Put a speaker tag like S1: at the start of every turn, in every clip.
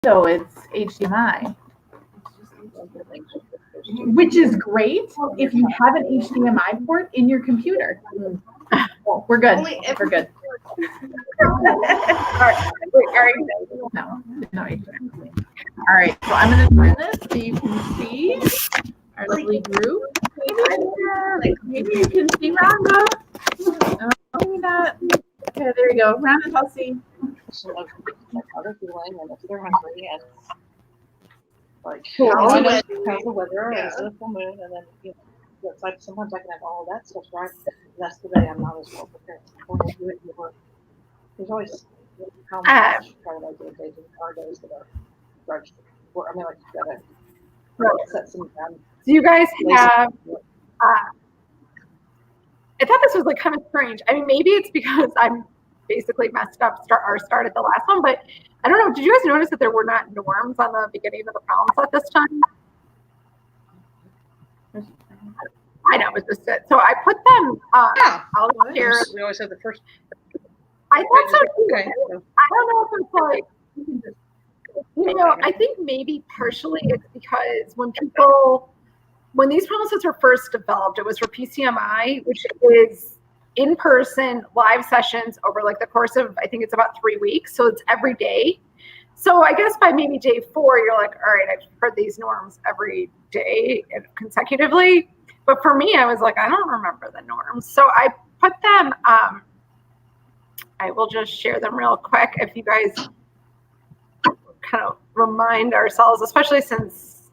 S1: So it's HDMI, which is great if you have an HDMI port in your computer. We're good. We're good. All right. No HDMI. All right. So I'm going to turn this so you can see our lovely group. Maybe you can see Rhonda. Oh, maybe not. Okay, there you go. Rhonda, I'll see.
S2: Other feeling, and if they're hungry, and like
S1: How's
S2: the weather, is it a full moon, and then it's like sometimes I can have all that stuff right. That's the day I'm not as well prepared. There's always how much part of my day are days that are rushed. I mean, like you gotta set some time.
S3: Do you guys have? I thought this was like kind of strange. I mean, maybe it's because I'm basically messed up start at the last one, but I don't know. Did you guys notice that there were not norms on the beginning of the problem set this time? I know, it was just it. So I put them out here.
S2: We always have the first.
S3: I thought so too. Okay. I don't know if it's like, I think maybe partially it's because when these problem sets were first developed, it was for PCMI, which is in-person live sessions over like the course of, I think it's about 3 weeks. So it's every day. So I guess by maybe day 4, you're like, all right, I've heard these norms every day consecutively. But for me, I was like, I don't remember the norms. So I put them, I will just share them real quick if you guys kind of remind ourselves, especially since,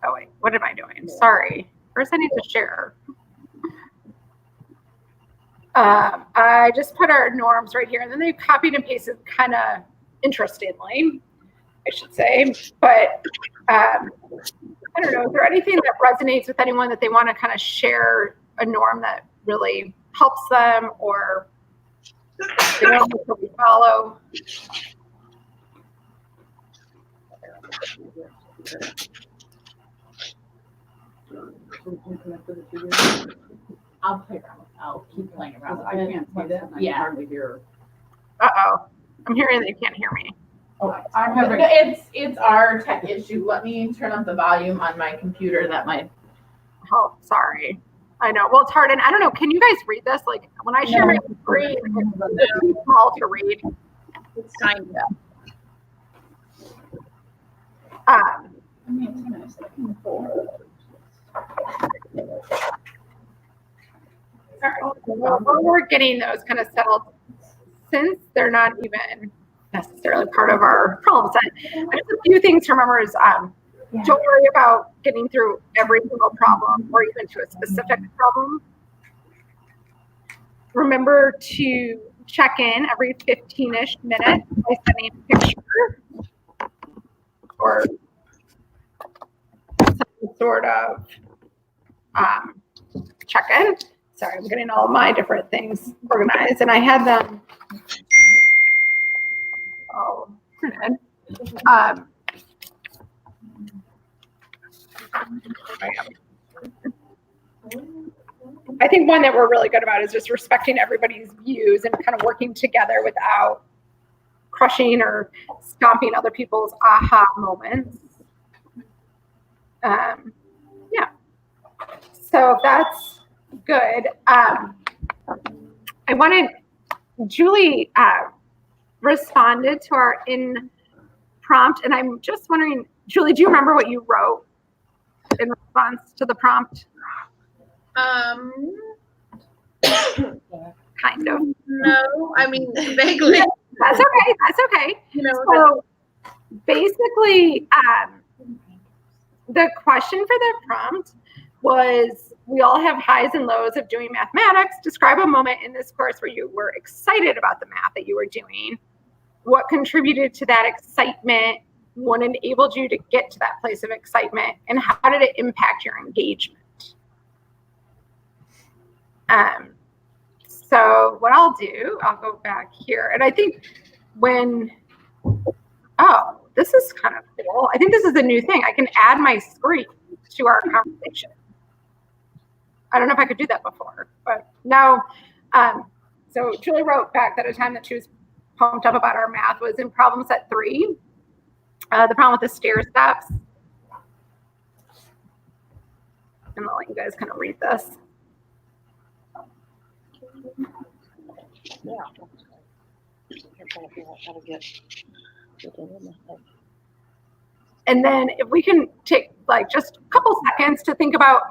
S3: oh wait, what am I doing? Sorry. First I need to share. I just put our norms right here, and then they copied and pasted kind of interestingly, I should say. But I don't know, is there anything that resonates with anyone that they want to kind of share a norm that really helps them or they want to follow?
S1: I'll play around. I'll keep playing around. I can't see that. I can hardly hear.
S3: Uh-oh. I'm hearing they can't hear me.
S1: Oh, it's our tech issue. Let me turn up the volume on my computer. That might.
S3: Oh, sorry. I know. Well, it's hard. And I don't know. Can you guys read this? Like when I share my screen, it's too small to read.
S2: It's tiny.
S3: While we're getting those kind of settled, since they're not even necessarily part of our problem set, there's a few things to remember is don't worry about getting through every single problem or even to a specific problem. Remember to check in every 15-ish minutes by sending a picture or some sort of check-in. Sorry, I'm getting all my different things organized, and I had them printed. I think one that we're really good about is just respecting everybody's views and kind of working together without crushing or stomping other people's aha moments. Yeah. So that's good. I wanted, Julie responded to our in prompt, and I'm just wondering, Julie, do you remember what you wrote in response to the prompt? Kind of.
S2: No, I mean, vaguely.
S3: That's okay. That's okay. So basically, the question for the prompt was, we all have highs and lows of doing mathematics. Describe a moment in this course where you were excited about the math that you were doing. What contributed to that excitement? What enabled you to get to that place of excitement? And how did it impact your engagement? So what I'll do, I'll go back here. And I think this is kind of cool. I think this is a new thing. I can add my screen to our conversation. I don't know if I could do that before, but now, so Julie wrote back that a time that she was pumped up about our math was in problem set 3. The problem with the stair steps. I'm gonna let you guys kind of read this.
S2: Yeah. I'm trying to figure out how to get it in my head.
S3: And then if we can take like just a couple seconds to think about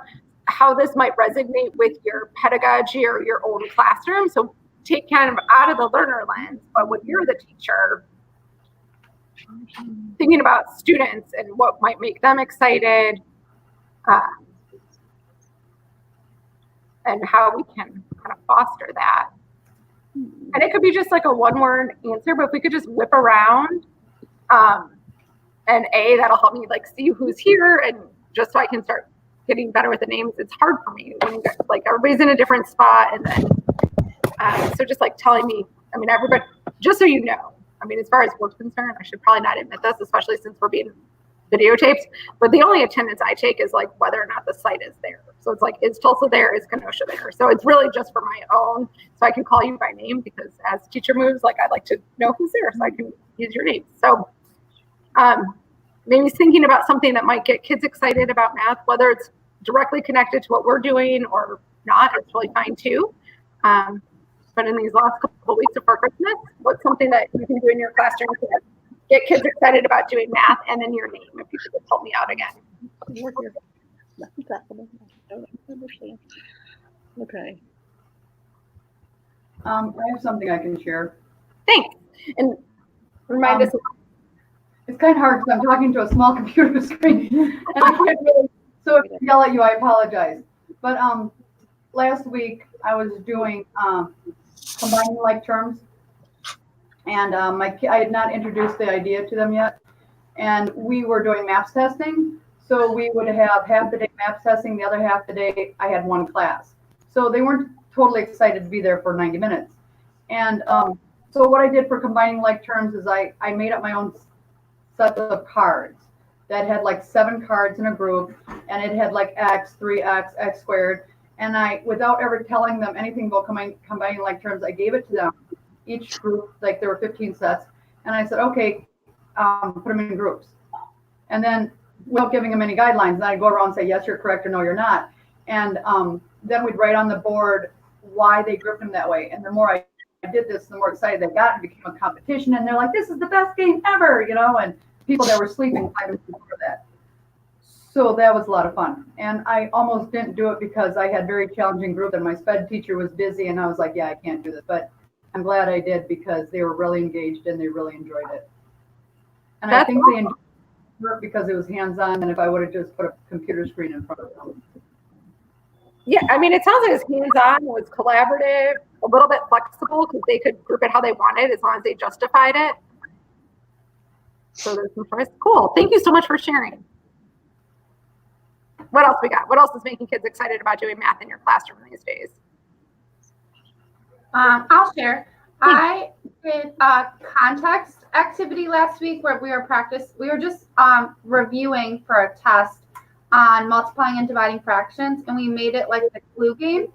S3: how this might resonate with your pedagogy or your own classroom. So take kind of out of the learner lens, but when you're the teacher, thinking about students and what might make them excited, and how we can kind of foster that. And it could be just like a one-word answer, but if we could just whip around, and that'll help me like see who's here, and just so I can start getting better with the names. It's hard for me when like everybody's in a different spot, and then so just like telling me, I mean, everybody, just so you know, I mean, as far as we're concerned, I should probably not admit this, especially since we're being videotaped, but the only attendance I take is like whether or not the site is there. So it's like, is Tulsa there? Is Kenosha there? So it's really just for my own, so I can call you by name, because as teacher moves, like I'd like to know who's there so I can use your name. So maybe thinking about something that might get kids excited about math, whether it's directly connected to what we're doing or not, it's really fine too. But in these last couple of weeks before Christmas, what's something that you can do in your classroom to get kids excited about doing math, and then your name, if you could just help me out again.
S2: I don't understand. Okay.
S4: I have something I can share.
S3: Thanks. And remind us.
S4: It's kind of hard because I'm talking to a small computer screen, and I can't really. So if I yell at you, I apologize. But last week I was doing combining like terms, and I had not introduced the idea to them yet, and we were doing maps testing. So we would have half the day maps testing, the other half the day I had one class. So they weren't totally excited to be there for 90 minutes. And so what I did for combining like terms is I made up my own set of cards that had like 7 cards in a group, and it had like X, 3X, X squared. And I, without ever telling them anything about combining like terms, I gave it to them, each group, like there were 15 sets. And I said, okay, put them in groups. And then without giving them any guidelines, then I'd go around and say, yes, you're correct, or no, you're not. And then we'd write on the board why they grouped them that way. And the more I did this, the more excited they got. It became a competition, and they're like, this is the best game ever, you know, and people that were sleeping 5 minutes before that. So that was a lot of fun. And I almost didn't do it because I had very challenging group, and my sped teacher was busy, and I was like, yeah, I can't do this. But I'm glad I did, because they were really engaged and they really enjoyed it. And I think they enjoyed it because it was hands-on, and if I would have just put a computer screen in front of them.
S3: Yeah, I mean, it sounds like it's hands-on, it was collaborative, a little bit flexible, because they could group it how they wanted as long as they justified it. So there's some choice. Cool. Thank you so much for sharing. What else we got? What else is making kids excited about doing math in your classroom these days?
S1: I'll share. I did a context activity last week where we were just reviewing for a test on multiplying and dividing fractions, and we made it like the clue game,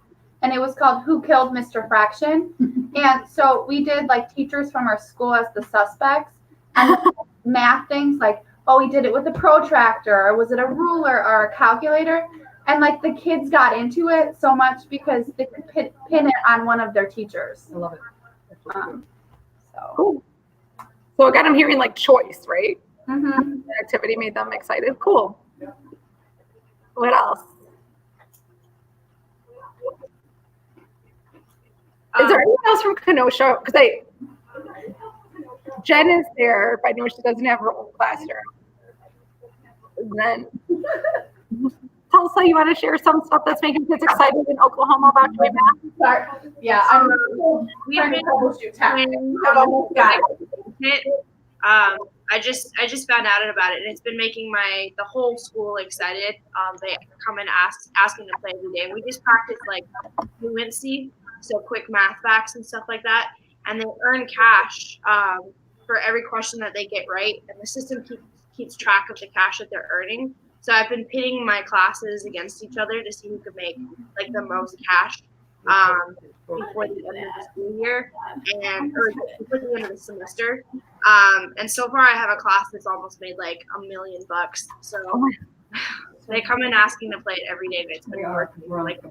S1: and it was called Who Killed Mr. Fraction? And so we did like teachers from our school as the suspects, and math things like, oh, he did it with a protractor, or was it a ruler or a calculator? And like the kids got into it so much because they could pin it on one of their teachers.
S4: I love it.
S3: So cool. So again, I'm hearing like choice, right?
S1: Mm-hmm.
S3: The activity made them excited. Cool. What else? Is there anyone else from Kenosha? Because Jen is there, but I know she doesn't have her own classroom. And then Tulsa, you want to share some stuff that's making kids excited in Oklahoma about doing math?
S1: Sorry. Yeah, I'm trying to troubleshoot tech. I've almost got it.
S5: I just found out about it, and it's been making the whole school excited. They come and asking to play every day. And we just practice like fluency, so quick math facts and stuff like that. And they earn cash for every question that they get right, and the system keeps track of the cash that they're earning. So I've been pitting my classes against each other to see who could make like the most cash before the end of the school year or before the end of the semester. And so far I have a class that's almost made like $1 million. So they come in asking to play it every day. It's been working like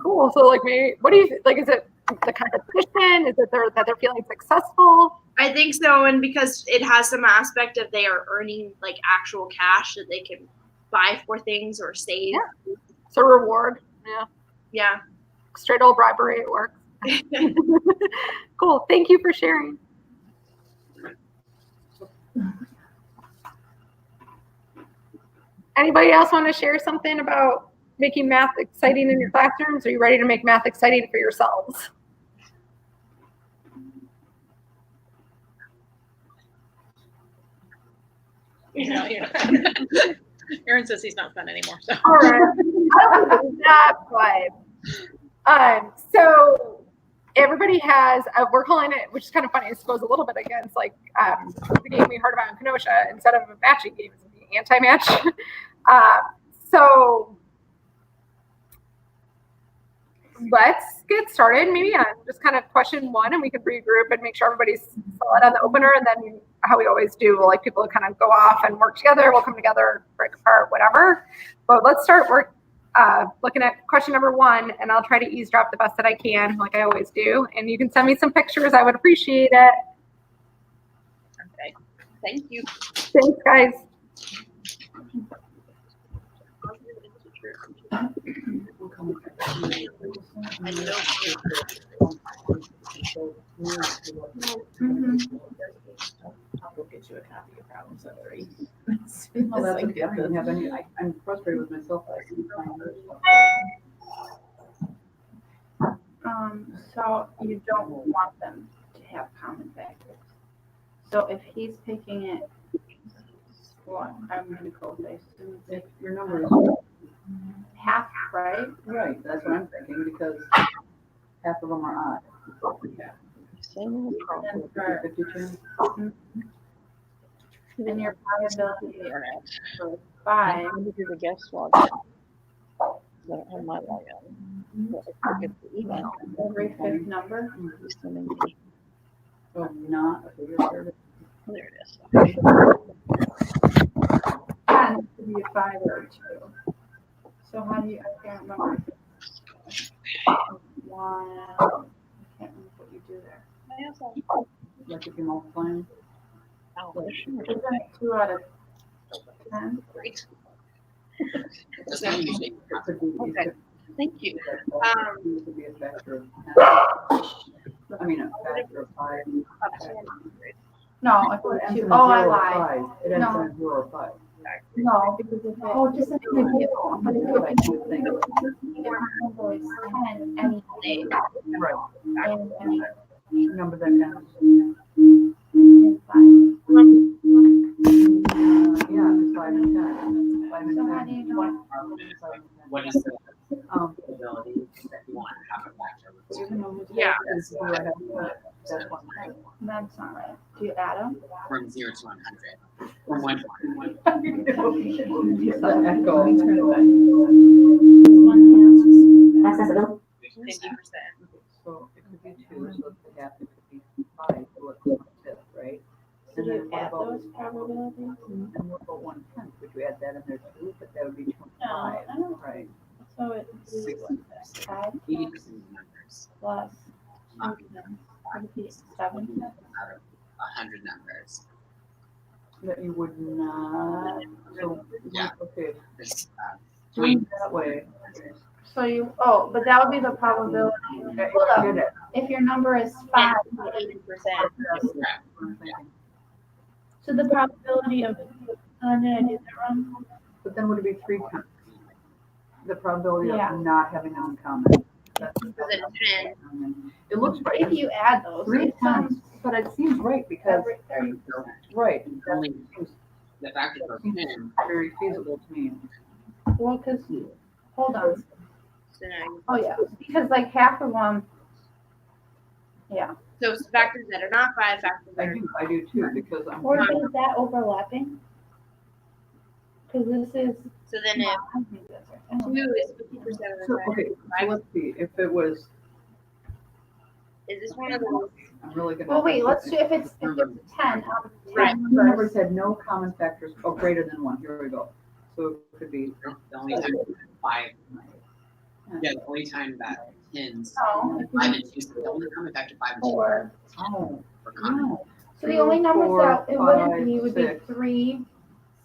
S3: Cool. So like maybe what do you like? Is it the competition? Is it that they're feeling successful?
S5: I think so, and because it has some aspect of they are earning like actual cash that they can buy for things or save.
S3: Yeah. It's a reward. Yeah.
S5: Yeah.
S3: Straight old bribery at work. Cool. Thank you for sharing. Anybody else want to share something about making math exciting in your classrooms? Are you ready to make math exciting for yourselves?
S6: Aaron says he's not fun anymore. So.
S3: All right. I don't believe that, but so everybody has, we're calling it, which is kind of funny, it goes a little bit against like the game we heard about in Kenosha. Instead of a matching game, it's the anti-match. So let's get started maybe on just kind of question one, and we can regroup and make sure everybody's solid on the opener, and then how we always do, we'll like people to kind of go off and work together, we'll come together, break apart, whatever. But let's start looking at question number one, and I'll try to eavesdrop the best that I can, like I always do. And you can send me some pictures, I would appreciate it.
S6: Okay, thank you.
S3: Thanks, guys.
S1: I'll get you a copy of problem set 3.
S4: Oh, that's okay. I don't have any. I'm frustrated with myself.
S7: So you don't want them to have common factors. So if he's picking it, well, I'm going to go based on
S4: If your number is
S7: half, right?
S4: right, that's what I'm thinking, because half of them are odd.
S7: For,
S4: 52.
S7: and your probability for 5.
S6: This is a guest log. I don't have my login. But I look at the email.
S7: Every fifth number.
S6: He's sending me.
S4: So not a figure service.
S6: There it is.
S7: 10 could be a 5 or a 2. So how do you, I can't remember. 1, I can't remember what you do there.
S4: Like if you multiply them.
S6: Oh,
S7: Isn't it 2 out of 10?
S6: great.
S4: It could be,
S6: Okay. Thank you.
S4: it could be a factor of 10. I mean, a factor of 5.
S7: No, I put 2. Oh, I lied.
S4: It ends
S7: No.
S4: in 0 or 5.
S7: No, because if it,
S4: just a few.
S7: but if
S4: That's what I
S7: it,
S4: should think.
S7: your number is 10, any day,
S4: Right.
S7: and any
S4: Number that ends.
S7: is 5.
S4: Yeah, it's 5 and 10. 5 and
S7: So
S4: 10.
S7: how do you know?
S8: What is the probability that you want to have a factor
S5: Yeah.
S4: That's one.
S7: That's not right. Do you add them?
S8: from 0 to 100? From 1 to 100.
S7: One has
S6: 50%.
S4: So it could be 2, so it's a half, it could be 5, so it's 1/5, right?
S7: Do
S4: And then
S7: you
S4: what
S7: add
S4: about,
S7: those probabilities?
S4: and what about 1/10? Would you add that in there too? But that would be 25,
S7: I don't-
S4: right?
S7: So it would be 5
S8: 80% of the numbers
S7: plus 7.
S8: out of 100 numbers.
S4: That you would not, so,
S8: Yeah.
S4: okay,
S8: This,
S4: doing that way.
S7: So you, but that would be the probability.
S4: that
S7: Hold
S4: you
S7: up.
S4: did it.
S7: If your number is 5,
S6: 80%.
S7: so the probability of, did I do that wrong?
S4: But then would it be 3 times? The probability
S7: Yeah.
S4: of not having them in common. That's it looks right.
S7: If you add those,
S4: 3
S7: it sounds
S4: times, but it seems right because,
S7: every 30.
S4: right,
S8: Only
S4: that seems
S8: the factor for 10.
S4: very feasible to me.
S7: Well, because, hold on.
S6: So now you-
S7: Oh, yeah, because like half of them, yeah.
S5: So it's factors that are not 5, factors that are
S4: I do too, because I'm.
S7: Or is that overlapping? Because this is.
S5: So then if
S7: I think that's right.
S5: 2 is 50% of
S4: So,
S5: the
S4: okay, so let's see, if it was,
S5: Is this one of those?
S4: I'm really gonna.
S3: Well, wait, let's do, if it's a 10 out of 10
S5: Right.
S4: Two numbers had no common factors, greater than 1, here we go. So it could be,
S8: The only time five, yeah, the only time that tens,
S7: Oh,
S8: 5 and 2, so the only common factor 5 and 2
S7: 4.
S4: oh,
S8: for common.
S4: no.
S7: So the only numbers
S4: Four,
S7: that it wouldn't
S4: five,
S7: be would be
S4: six.
S7: 3,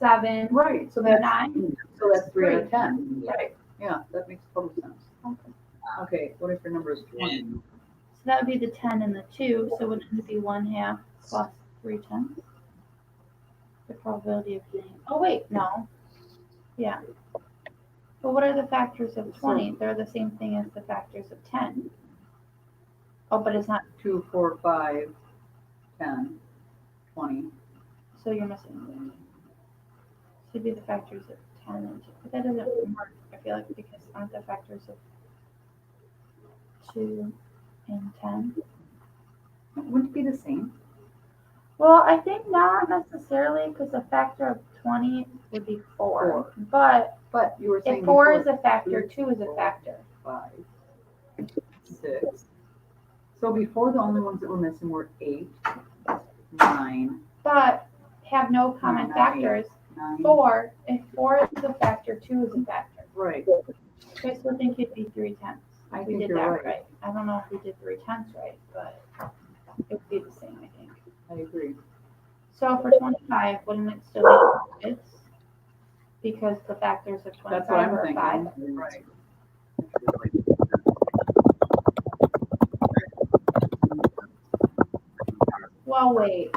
S7: 7,
S4: Right, so that's,
S7: 9.
S4: so that's 3 out of 10, right, yeah, that makes total sense. Okay, what if your number is 20?
S8: And
S7: So that would be the 10 and the 2. So wouldn't it be 1/2 plus 3 tenths? The probability of getting. Oh wait, no. Yeah. But what are the factors of 20? They're the same thing as the factors of 10. Oh, but it's not.
S4: 2, 4, 5, 10, 20.
S7: So you're missing one. Should be the factors of 10 and 2. But that doesn't work, I feel like, because aren't the factors of 2 and 10?
S4: Wouldn't it be the same?
S7: Well, I think not necessarily, because a factor of 20 would be 4. But
S4: But you were saying
S7: if 4 is
S4: before,
S7: a factor, 2 is a factor.
S4: 5, 6. So before, the only ones that were missing were 8, 9,
S7: But have no common
S4: Nine.
S7: factors.
S4: 9.
S7: 4, if 4 is a factor, 2 is a factor.
S4: Right,
S7: So I still think it'd be 3 tenths.
S4: I
S7: We
S4: think
S7: did
S4: you're
S7: that
S4: right.
S7: right. I don't know if we did 3 tenths right, but it would be the same, I think.
S4: I agree.
S7: So for 25, wouldn't it still be 6? Because the factors of
S4: That's what
S7: 25
S4: I'm
S7: are 5.
S4: thinking, right.
S7: Well, wait.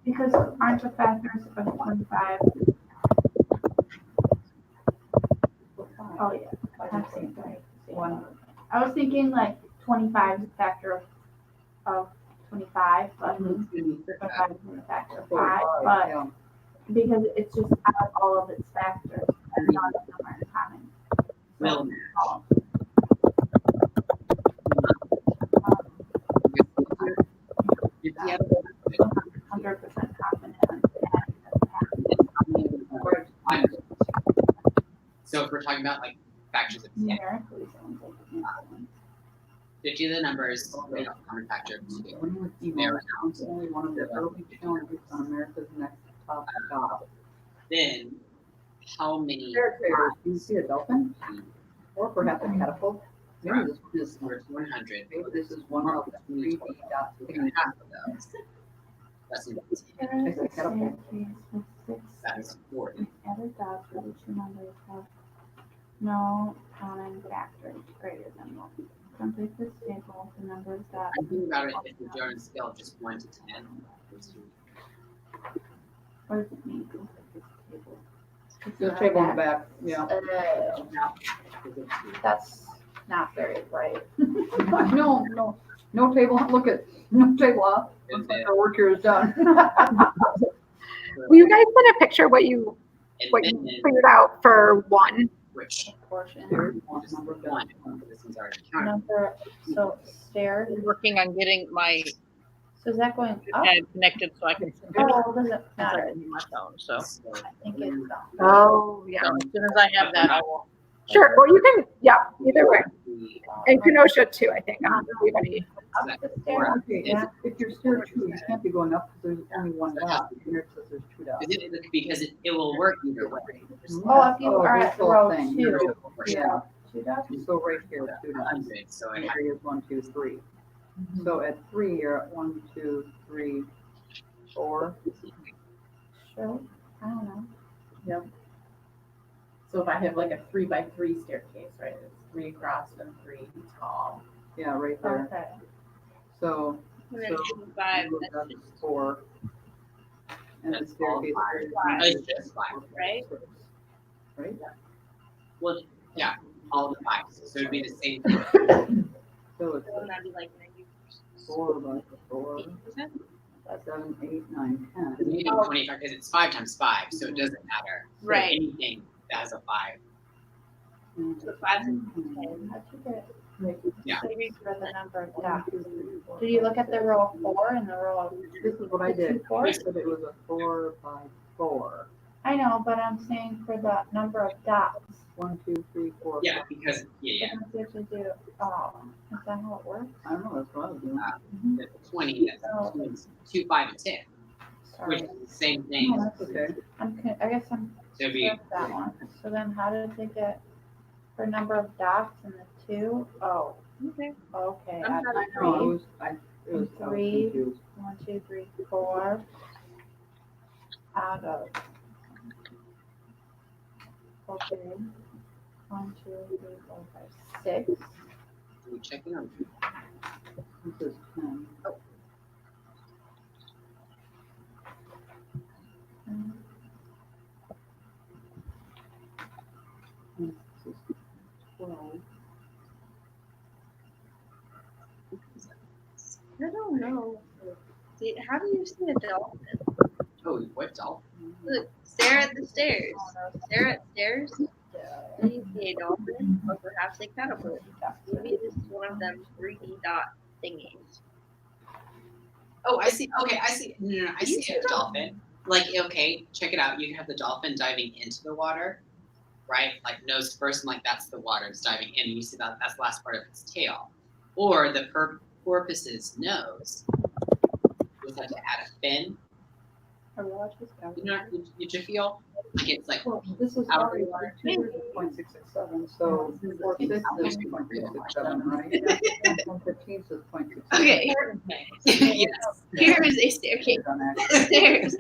S7: Because aren't the factors of 25? Oh, yeah. I'm saying right. I was thinking like 25 is a factor of 25, but 25 is a factor of 5. But
S4: Yeah.
S7: because it's just out of all of its factors, and none of them are common.
S8: will if you have
S7: 100% confident.
S8: so if we're talking about like factors of 10,
S7: Numerically sounds like it makes sense.
S8: 50 of the numbers, we have a common factor of 2.
S4: When was email accounts only one of the early challenges on America's Next Top Job?
S8: Then how many
S4: Do you see a dolphin? Or perhaps a catapult? Maybe this is,
S8: towards 100?
S4: maybe this is one of the 3D dots.
S8: We're gonna half of those. That's
S7: There
S4: I
S7: is
S4: see
S7: a
S4: catapult.
S7: staircase with 6
S8: that is 40.
S7: added dots where the 2 numbers have no common factors greater than 1. Complete this table with the numbers that.
S8: I'm thinking about it if we're doing a scale of just 1 to 10.
S7: What does it mean? Complete this table.
S4: The table in the back, yeah.
S7: That's not very bright.
S4: No table, look at, no table off. Looks like our work here is done.
S3: Will you guys send a picture what you
S8: And then
S3: figured out for 1?
S8: which
S7: Portion.
S4: Here's one number of
S8: one?
S4: dots.
S8: This one's already counted.
S7: Number, so stairs.
S6: I'm working on getting my
S7: So is that going up?
S6: head connected so I can
S7: Oh, does it matter?
S6: on my phone. So
S8: So
S7: I think it's up.
S3: Oh, yeah.
S6: as soon as I have that, I will.
S3: Sure. Or you can, yeah, either way.
S8: we,
S3: And Kenosha too, I think. Everybody.
S7: Up the stairs.
S4: Okay, if you're stair 2, you can't be going up because there's only one dot. Here it says there's 2 dots.
S8: because it will work either way.
S7: Oh, if you are
S4: this
S7: at
S4: whole
S7: row
S4: thing.
S7: 2.
S4: Yeah,
S7: 2 dots?
S4: so right here, 2 dots.
S8: 100, so it
S4: Here is 1, 2, 3. So at 3, you're at 1, 2, 3, 4.
S7: Sure. I don't know.
S1: So if I have like a 3x3 staircase, right, it's 3 across and 3 tall.
S4: Yeah, right there.
S7: Okay.
S4: So,
S5: And then
S4: so
S5: 25,
S4: that's 4. And the
S8: That's
S4: staircase.
S8: Oh, it's just 5.
S5: right?
S4: Right?
S8: Well, yeah, all the 5s. So it'd be the same thing.
S4: So it's
S5: So that'd be like
S4: 4 by 4,
S5: 90%.
S4: 7, 8, 9, 10.
S8: You need 25 because it's 5 times 5, so it doesn't matter. So
S5: Right.
S8: anything that has a 5.
S5: So 5 and 10.
S7: How'd you get?
S8: Yeah.
S7: Maybe for the number of dots. Did you look at the row of 4 and the row of?
S4: This is what I did.
S7: Two fours?
S4: I said it was a 4 by 4.
S7: I know, but I'm saying for the number of dots.
S4: 1, 2, 3, 4.
S8: Yeah, because yeah,
S7: Sometimes you have to do, oh, is that how it works?
S4: I don't know. That's what I was doing.
S8: the 20. That's 2, 5, and 10, which
S7: Sorry.
S8: is the same thing.
S4: Oh, that's okay.
S7: I guess I'm
S8: So it'd be
S7: with that one. So then how did they get for number of dots in the 2? Oh,
S5: Okay.
S7: okay.
S5: I'm
S7: Out of
S5: not-
S4: I know.
S7: three.
S4: It was. I was
S7: Three.
S4: confused.
S7: 1, 2, 3, 4. Out of. Okay. 1, 2, 3, 4, 5, 6.
S8: Are we checking on?
S4: This is 10. This is 12.
S5: I don't know. How do you see a dolphin?
S8: Oh, what dolphin?
S5: Look, stare at the stairs. Stare at stairs. Then you see a dolphin, or perhaps a caterpillar. Maybe this is one of them 3D dot thingies.
S8: Oh, I see. Okay, I see. No, I see a dolphin. Like, okay, check it out. You can have the dolphin diving into the water, right? Like nose first, and like that's the water. It's diving in, and you see that that's the last part of its tail. Or the porpoise's nose. You just have to add a fin. You just feel like it's like
S4: Well, this is
S8: out of
S4: already
S8: the water.
S4: 0.667, so 4 6 is 0.667, right? 115 says 0.67.
S5: Okay.
S8: Yes.
S5: Here is a staircase. Stairs.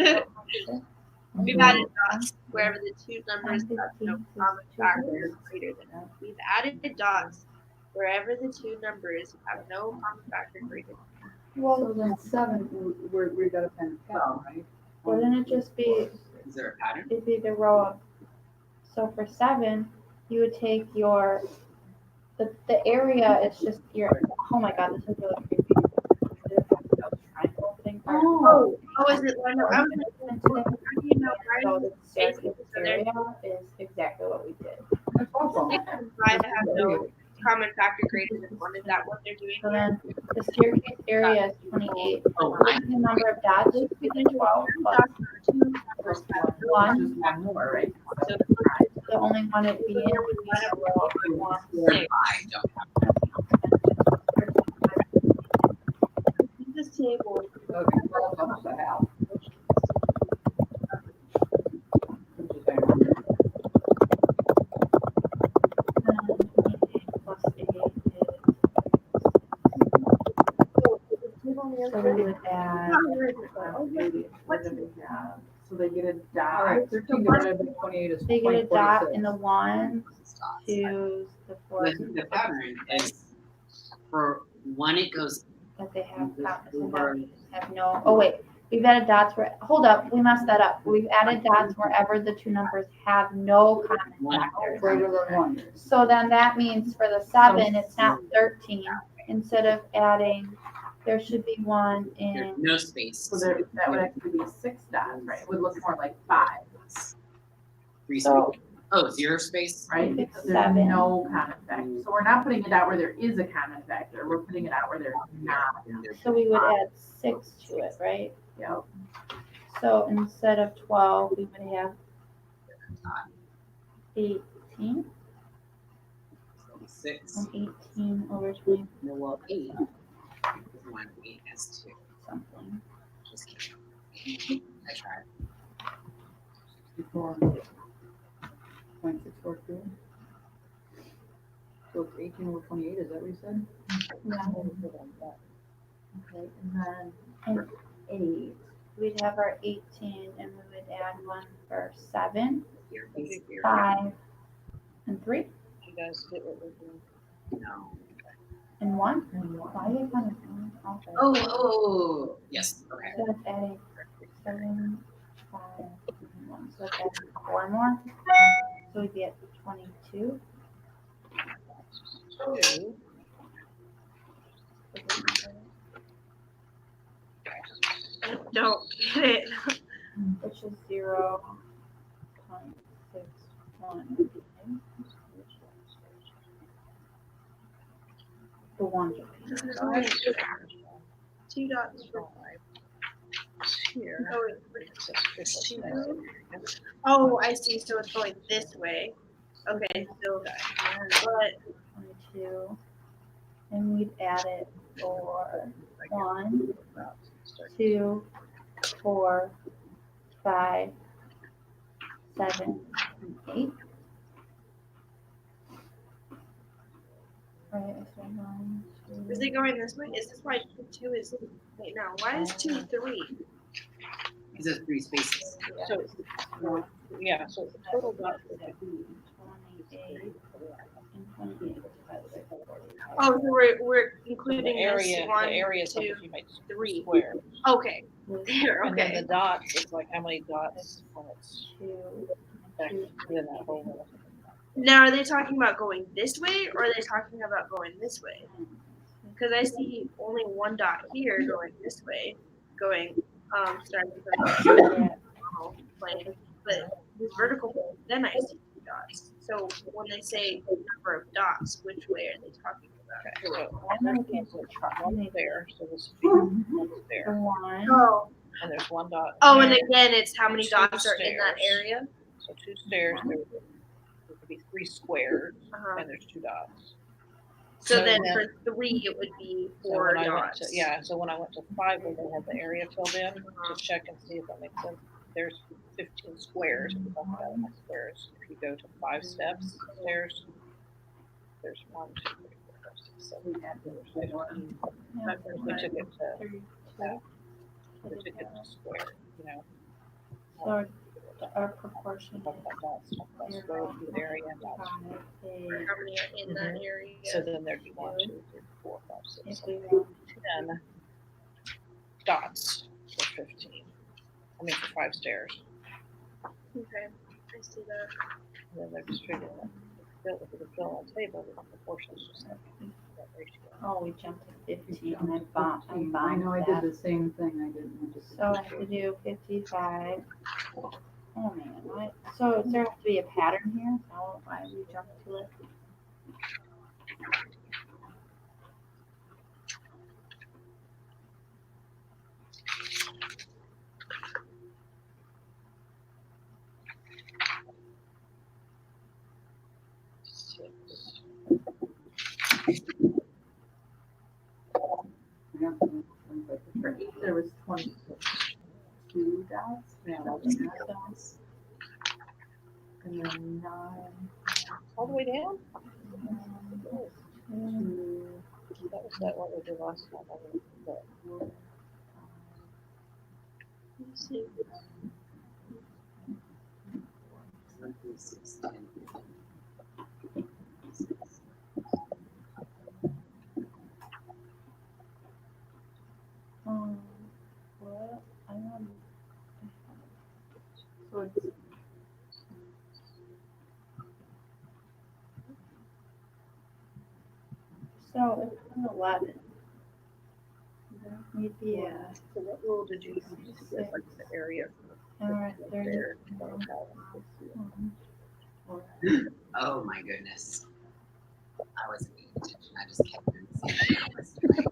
S5: We've added dots wherever the two numbers have no common factor greater than. We've added dots wherever the two numbers have no common factor greater than.
S4: So then 7, we got a pen and pad, right?
S7: Wouldn't it just be,
S8: Is there a pattern?
S7: it'd be the row of, so for 7, you would take your, the area is just your, oh my god, this is really creepy. Triangle thing.
S5: Oh, is it? I was like, how do you know
S7: So
S5: right?
S7: the staircase area is exactly what we did.
S4: That's awesome.
S5: They combine to have no common factor greater than 1. Is that what they're doing?
S7: So then the staircase area is 28.
S8: Oh,
S7: The number of dots should be the 12 plus 1.
S1: One more, right?
S5: So
S7: The only one it'd be in would be the row of 1.
S8: 4 and 5 don't have.
S5: this table.
S4: Okay, 12 doubles a half.
S7: Plus 8 is, so we would add,
S1: So they get a dot.
S4: All right, 13 divided by 28 is 0.46.
S7: they get a dot in the 1, 2, the 4,
S8: The pattern is for one it goes
S7: that they have have no, oh wait, we've added dots where, hold up, we messed that up. We've added dots wherever the two numbers have no common factors.
S4: Greater than 1.
S7: So then that means for the 7, it's not 13. Instead of adding, there should be one
S8: there's
S7: in,
S8: no space.
S1: So there, that would actually be 6 dots, right? It would look more like 5,
S8: 3
S7: So-
S8: space. Oh, 0 space.
S1: right?
S7: It's
S1: Because there's
S7: 7.
S1: no common factor. So we're not putting it out where there is a common factor. We're putting it out where there's not.
S7: so we would add 6 to it, right?
S1: Yep.
S7: So instead of 12, we would have 18,
S8: 6.
S7: and 18 over 20
S8: Well, 8. Because 1, 8 has 2.
S7: something.
S8: Just kidding. I tried.
S4: 64.642. So it's 18 over 28, is that what you said?
S7: Okay, and then for 8, we'd have our 18, and we would add 1 for 7, 5, and 3,
S6: You guys get what we're doing?
S8: No.
S7: and 1. Why are they kind of, okay.
S8: Oh, yes. Okay.
S7: So that's adding 7, 5, and 1. So that's adding 4 more. So we'd be at 22.
S5: I don't get it.
S7: Which is 0.61. The 1.
S5: There's only 2 dots for 5.
S6: Here.
S5: Oh,
S6: It says 15.
S5: oh, I see. So it's going this way. Okay, so but
S7: 22. And we'd add it for 1, 2, 4, 5, 7, and 8. Right, so 1, 2.
S5: is it going this way? Is this why 2 is? Wait, no. Why is 2 3?
S8: Because there's 3 spaces.
S6: So, yeah, so the total dot would be
S7: 28 and 28 divided by 45.
S5: Oh, so we're including
S6: the area.
S5: this 1,
S6: The area is
S5: 2,
S6: like if you make
S5: 3.
S6: squares.
S5: Okay, there.
S6: And then
S5: Okay.
S6: the dots is like how many dots when it's
S7: 2,
S6: back within that whole.
S5: Now, are they talking about going this way, or are they talking about going this way? Because I see only 1 dot here going this way, going starting from the normal plane, but this vertical plane, then I see 2 dots. So when they say number of dots, which way are they talking about?
S6: Okay, so I'm looking at one there, so this would be one there,
S7: 1.
S5: Oh,
S6: and there's 1 dot.
S5: oh,
S6: there.
S5: and again, it's how many
S6: Two
S5: dots are in that
S6: stairs.
S5: area.
S6: So 2 stairs, there could be 3 squares,
S5: Uh-huh.
S6: and there's 2 dots.
S5: So
S6: So
S5: then
S6: then-
S5: for 3, it would be
S6: So
S5: 4
S6: when I went
S5: dots.
S6: to, yeah, so when I went to 5, where they had the area filled in, to check and see if that makes sense, there's 15 squares, if you talk about my squares. If you go to 5 steps stairs, there's 1, 2, 3, 4, 5, 6, 7, 8, there's 15. We took it to,
S7: 32.
S6: we took it to square, you know.
S7: So our proportion
S6: Talk about dots, talk about square root area and dots.
S5: How many are in that area?
S6: So then there'd be 1, 2, 3, 4, 5, 6,
S7: If
S6: 7,
S7: we want
S6: 10 dots for 15. I mean, for 5 stairs.
S5: Okay, I see that.
S6: And then they're distributing it. If you fill on the table, the proportions just have that ratio.
S7: Oh, we jumped to 15.
S4: I
S7: I
S4: know I
S7: that.
S4: did the same thing. I didn't.
S7: So I have to do 55. Oh man, what? So does there have to be a pattern here? Oh, why we jump to it?
S1: There was 22 dots. Dots. And then 9.
S6: All the way down?
S7: Mm,
S6: That was that what we did last time. I mean,
S5: Let's see.
S7: what? I don't.
S1: So it's
S7: So it's 11. Maybe
S6: yeah. So what rule did you use? Like the area
S7: all right, 30.
S6: there.
S8: Oh my goodness. I wasn't paying attention. I just kept doing the same thing I was doing.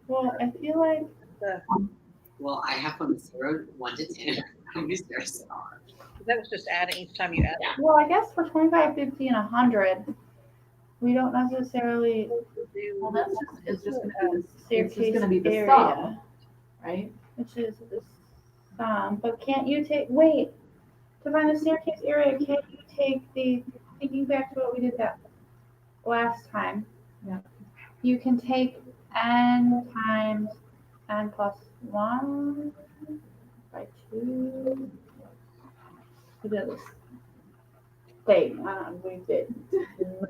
S7: Well, I feel like
S8: Well, I have from 1 to 10. How many stairs there are?
S6: That was just adding each time you add.
S7: well, I guess for 25, 50, and 100, we don't necessarily
S1: well, that's just it's just gonna be it's
S7: staircase
S1: just gonna be the
S7: area,
S1: sum, right?
S7: which is the sum. But can't you take to find the staircase area? Can't you take thinking back to what we did that last time?
S1: Yeah.
S7: You can take n times n plus 1 by 2. We did this thing. We did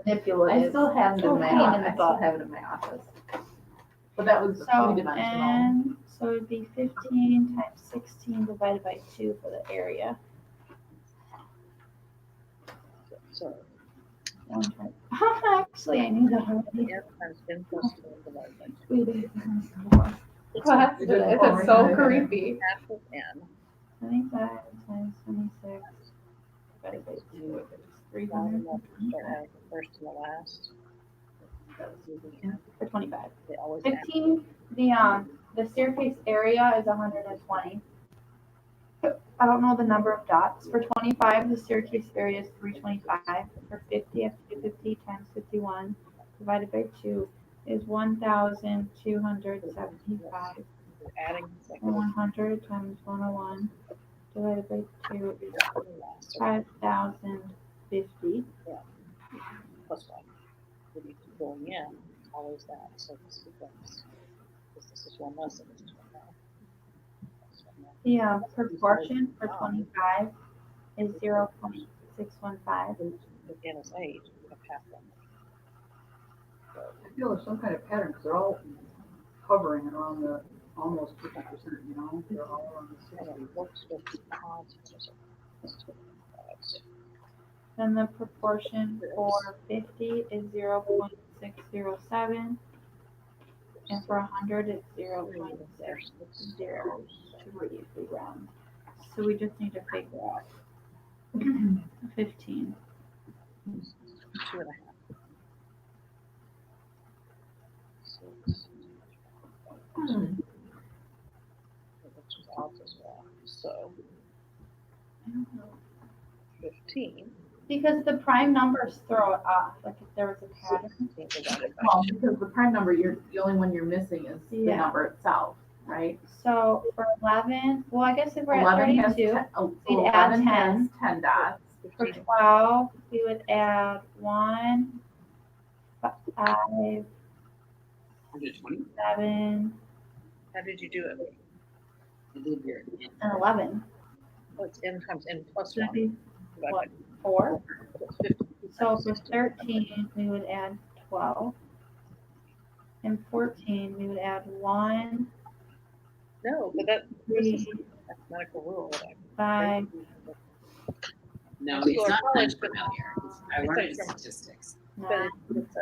S7: manipulative.
S1: I still have it in my
S7: pain in
S1: office.
S7: the
S1: I still
S7: butt.
S1: have it in my office. But that was
S7: So
S1: three-dimensional.
S7: n, so it'd be 15 times 16 divided by 2 for the area.
S6: So
S7: Actually, I knew that already.
S6: n times n plus 2 divided by 2.
S7: We did.
S1: Class today. That's so creepy.
S6: Half of n.
S7: 25 times 26 divided by 2. It's 300
S6: Start adding the first and the last. That was using n.
S7: for 25.
S6: They always add.
S7: 15. The staircase area is 120. I don't know the number of dots. For 25, the Syracuse area is 325. For 50, I have to do 50 times 51 divided by 2 is 1,275.
S6: We're adding
S7: And 100 times 101 divided by 2 is 5,050.
S6: plus 1. When you keep going in, it's always that. So this becomes, because this is 1 less than this is 1 now.
S7: The proportion for 25 is 0.615.
S6: Again, it's 8. We have half that.
S4: I feel there's some kind of pattern because they're all hovering around the almost 50%, you know? They're all around the 60.
S6: And it works with odds.
S7: Then the proportion for 50 is 0.607. And for 100, it's 0.603 if we round. So we just need to figure out 15.
S6: 2.5. 6. Which is odds as well. So 15.
S7: Because the prime numbers throw it off. Like if there was a pattern.
S6: 15 divided by
S1: Well, because the prime number, the only one you're missing is the number itself, right?
S7: So for 11, well, I guess if we're at
S1: 11 has
S7: 32,
S1: 10, so
S7: we'd add
S1: 11 has
S7: 10.
S1: 10 dots.
S7: For 12, we would add 1, 5,
S8: 120?
S7: 7,
S6: How did you do it?
S8: You did your
S7: and 11.
S6: Well, it's n times n plus
S7: So that'd
S6: 1.
S7: be what, 4?
S6: That's 50.
S7: So for 13, we would add 12. And 14, we would add 1,
S6: No, but this
S7: 3,
S6: is mathematical rule.
S7: 5.
S8: No,
S6: School
S8: it's
S6: or
S8: not
S6: college, but
S8: unfamiliar. I
S6: it's
S8: learned
S6: like
S8: in
S6: from-
S8: statistics.
S6: But it's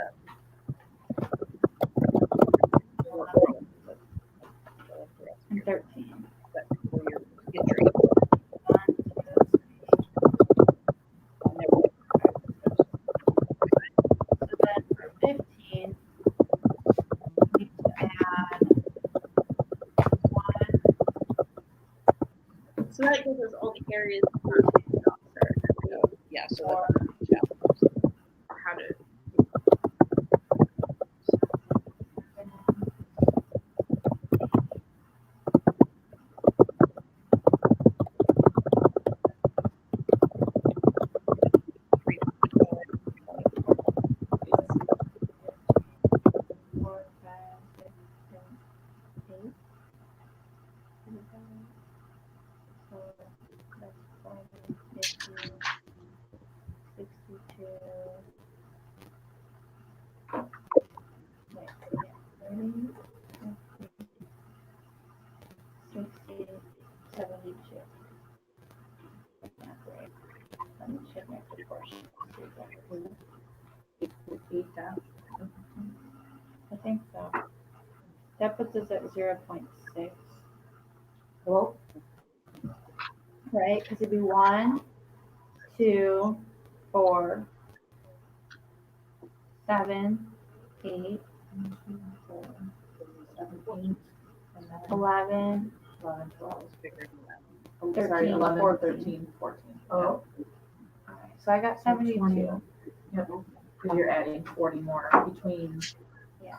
S7: And 13.
S6: but for your history.
S7: 1, 2, 3. So then for 15, we need to add 1.
S5: So that gives us all the areas
S6: Yeah, so
S7: Or
S6: that's
S5: how to.
S7: I think so. That puts us at 0.6.
S1: Well,
S7: Right? Because it'd be 1, 2, 4, 7, 8,
S1: 17,
S7: 11,
S1: 11, 12.
S7: Oh,
S1: 13,
S7: sorry,
S1: 11,
S7: 14.
S1: 13, 14.
S7: Oh. Okay, so I got 72.
S1: 20. Yep. Because you're adding 40 more between
S7: Yeah.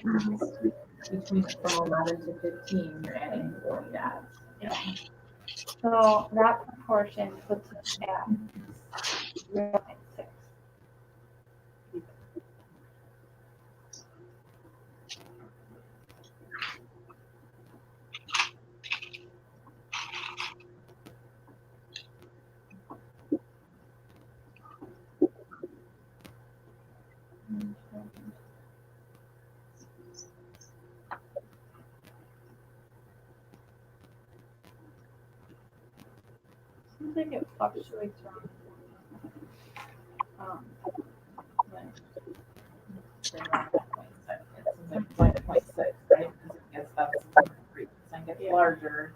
S1: from 11 to 15. You're adding 40 dots.
S7: Yeah. So that proportion puts us at 0.6. Seems like it fluctuates around.
S1: It's like 0.6, right? Because it gets up to 3%, gets larger.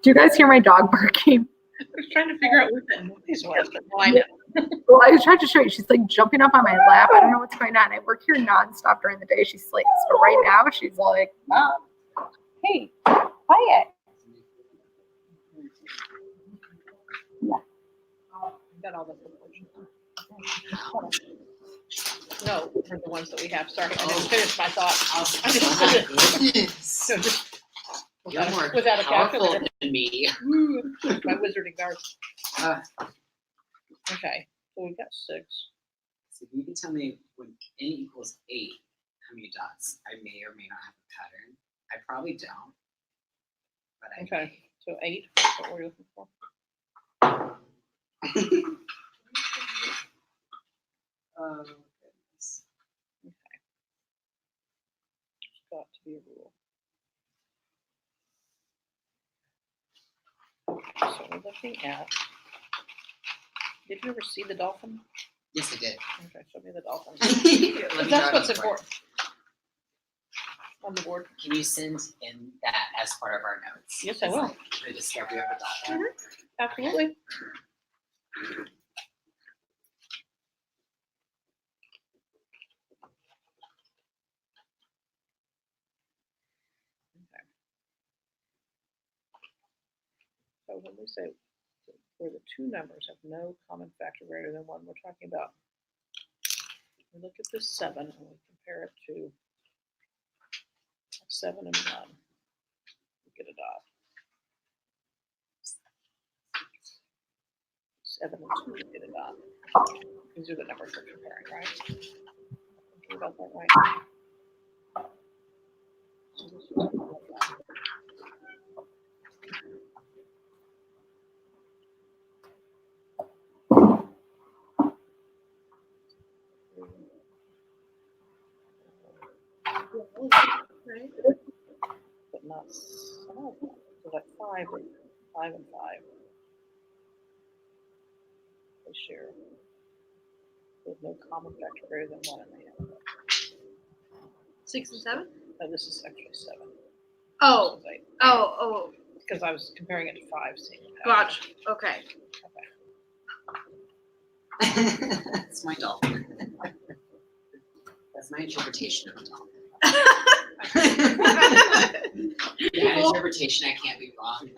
S3: Do you guys hear my dog barking?
S6: I was trying to figure out what that noise was, but now I know.
S3: Well, I was trying to show you. She's like jumping up on my lap. I don't know what's going on. I work here nonstop during the day. She sleeps. But right now, she's like, Mom, hey, quiet.
S6: Got all the proportions. No, for the ones that we have. Sorry, I didn't finish my thought. I
S8: Oh my goodness.
S6: No, just
S8: You're more
S6: without a
S8: powerful
S6: calculator.
S8: than me.
S6: My wizarding darts.
S8: Uh,
S6: Okay, so we've got 6.
S8: so if you can tell me when n equals 8, how many dots? I may or may not have a pattern. I probably don't. But I
S6: Okay, so 8. That's what we're looking for.
S8: Oh goodness.
S6: Okay. It's got to be a rule. So we're looking at. Did you ever see the dolphin?
S8: Yes, I did.
S6: Okay, show me the dolphin.
S8: Let me
S6: That's
S8: draw
S6: what's
S8: it on the board.
S6: important. On the board.
S8: Can you send in that as part of our notes?
S6: Yes, I will.
S8: The discovery of the dolphin.
S6: Absolutely. Okay. So when we say where the two numbers have no common factor greater than 1, we're talking about, we look at this 7 and we compare it to 7 and 1. We get a dot. 7 and 2, we get a dot. These are the numbers we're comparing, right? Thinking about that right? So this is like that.
S5: Right?
S6: But not some of them. So like 5 and 5 and 5. They share. There's no common factor greater than 1 in the end.
S5: 6 and 7?
S6: No, this is actually 7.
S5: Oh,
S6: This is 8.
S5: oh,
S6: Because I was comparing it to 5. Seeing
S5: gotcha. Okay.
S8: That's my dolphin. That's my interpretation of a dolphin. That interpretation, I can't be wrong.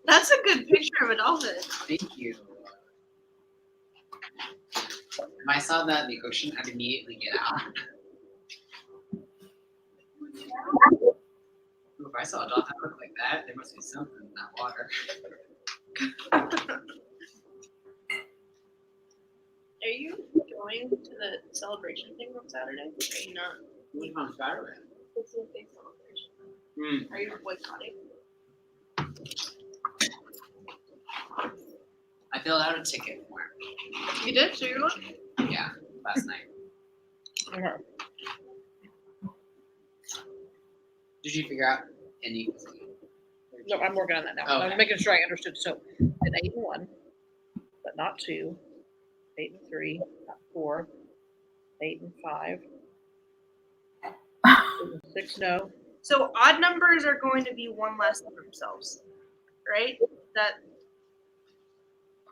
S5: That's a good picture of a dolphin.
S8: Thank you. If I saw that in the ocean, I'd immediately get out. Ooh, if I saw a dolphin look like that, there must be something in that water.
S5: Are you going to the celebration thing on Saturday? Are you not?
S8: Who's on Saturday?
S5: It's a big celebration. Are you boycotting?
S8: I filled out a ticket for it.
S5: You did? So you're going?
S8: Yeah, last night.
S6: Okay.
S8: Did you figure out any?
S6: No, I'm working on that now.
S8: Okay.
S6: I'm making sure I understood. So an 8 and 1, but not 2. 8 and 3, not 4. 8 and 5. 8 and 6, no.
S5: So odd numbers are going to be one less than themselves, right? That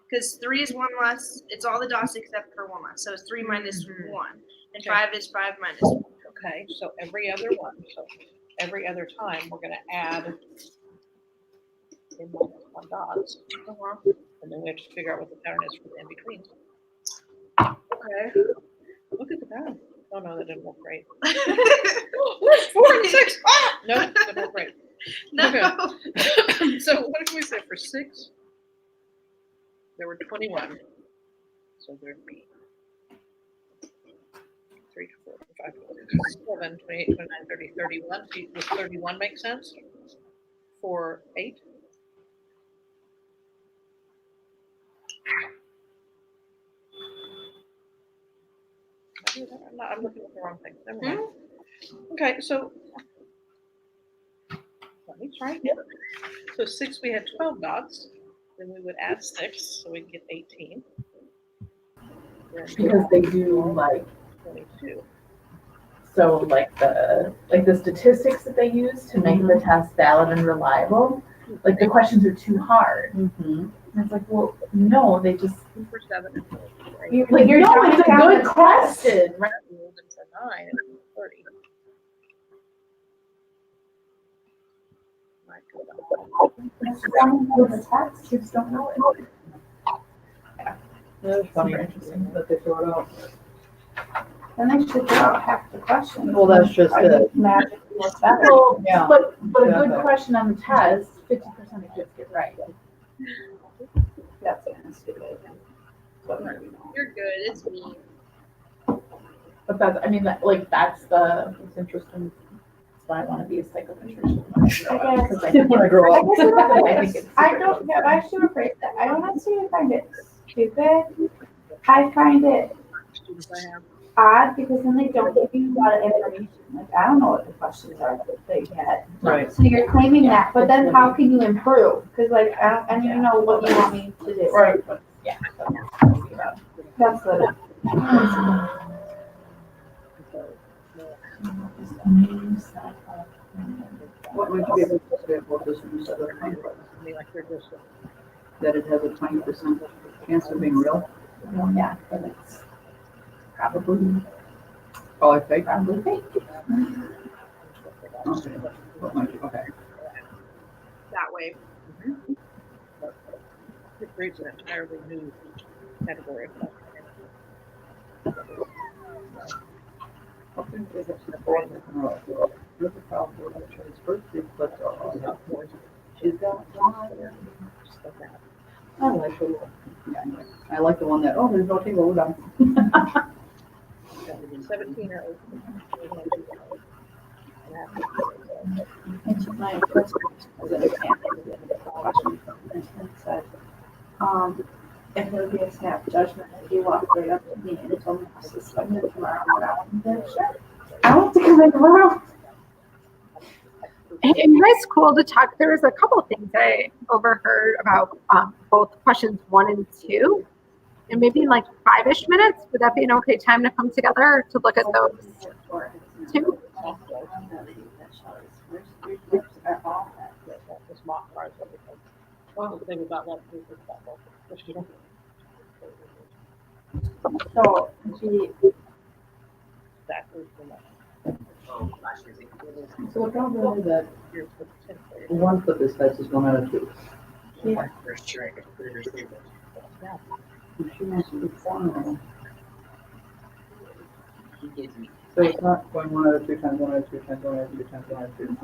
S5: because 3 is 1 less. It's all the dots except for 1 less. So it's 3 minus 1, and
S6: Okay.
S5: 5 is 5 minus 1.
S6: Okay, so every other one. So every other time we're going to add in minus 1 dots. And then we have to figure out what the pattern is for the in between.
S5: Okay.
S6: Look at the pattern. Oh no, that didn't look great. 4 and 6. Ah! No, that didn't look great.
S5: No.
S6: Okay. So what did we say for 6? There were 21. So there'd be 3, 4, 5, 6, 7, 28, 29, 30, 31. Does 31 make sense for 8? I'm looking at the wrong thing. Never mind. Okay, so let me try again. So 6, we had 12 dots. Then we would add 6, so we get 18. Then
S1: Because they do like
S6: 22.
S1: so like the statistics that they use to make the test valid and reliable, like the questions are too hard. And it's like, well, no, they just
S6: 2 for 7 and 4 for 8.
S1: like no, it's a good question, right?
S6: We rolled into 9 and 30. My God.
S1: With the text, kids don't know it.
S4: That's funny that they throw it out.
S7: Then they should throw out half the questions.
S4: Well, that's just it.
S7: Magically works better.
S1: Well,
S4: Yeah.
S1: but a
S4: Yeah.
S1: good question on the test, 50% of kids get right.
S7: That's kind of stupid.
S5: You're good. It's me.
S1: But that's, I mean, that's it's interesting. That's why I want to be a psychopatrician when I grow up. 'Cause I think
S4: When I grow up.
S1: I think it's
S7: I don't, yeah, I should rephrase that. I don't necessarily find it stupid. I find it
S6: Students I have.
S7: odd because then they don't give you a lot of information. Like, I don't know what the questions are that they get.
S4: Right.
S7: So you're claiming that, but then how can you improve? Because like, I don't even know what you want me to do.
S1: Right. Yeah.
S7: That's the.
S4: What would you be able to say about this when you said that?
S6: I mean, like they're just
S4: That it has a 20% chance of being real?
S1: Yeah, but it's probably
S4: Fake?
S1: probably fake.
S4: Okay. What might you- okay.
S5: That way.
S6: it creates an entirely new category of question.
S4: Okay, so that's the fourth in a row. Here's the problem with the trans birthday, but she's got one. I like the one. Yeah, anyway. I like the one that, oh, there's no table, we're done.
S6: 17 or 18.
S7: Into my first question. It said, if it would be a snap judgment, if you walked right up to me and told me I was suspended tomorrow, would I want to sure. I want to come in tomorrow.
S3: In high school to talk, there was a couple of things I overheard about both questions 1 and 2, and maybe like 5-ish minutes. Would that be an okay time to come together to look at those 2?
S6: Well, the thing about that is about both.
S7: So, gee,
S6: Exactly.
S4: So the problem is that
S6: Here's the 10th grade.
S4: one foot this test is 1 out of 2.
S7: yeah.
S4: If she wants to do 4 in a row.
S8: He gives me.
S4: So it's not going 1 out of 2 times 1 out of 2 times 1 out of 2 times 1 out of 2.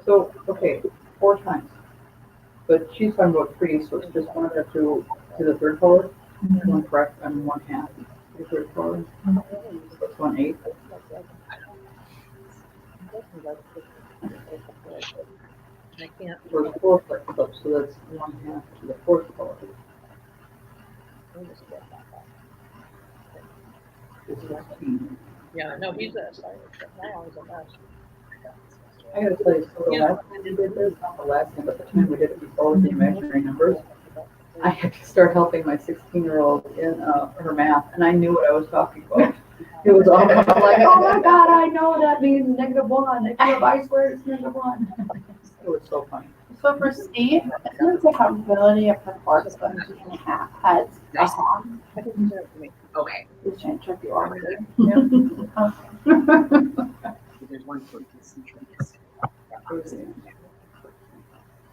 S4: So, okay, 4 times. But she's talking about 3, so it's just 1 out of 2 to the third color, 1 correct, and 1/2 to the third color. So it's 1/8.
S6: I can't.
S4: So it's 4 flip, so that's 1/2 to the fourth color. It's 16.
S6: Yeah, no, he's a sorry. Now he's a mess.
S4: I gotta tell you, so the last time we did this, not the last time, but the time we did it before with the imaginary numbers, I had to start helping my 16-year-old in her math, and I knew what I was talking about. It was all I'm like, oh my God, I know that means -1. If you have I squared, it's -1. It was so funny.
S7: So for Steve, isn't the probability of her course going to be half heads wrong?
S6: I think he's there for me.
S8: Okay.
S7: He's trying to trip you over there.
S8: There's one for this.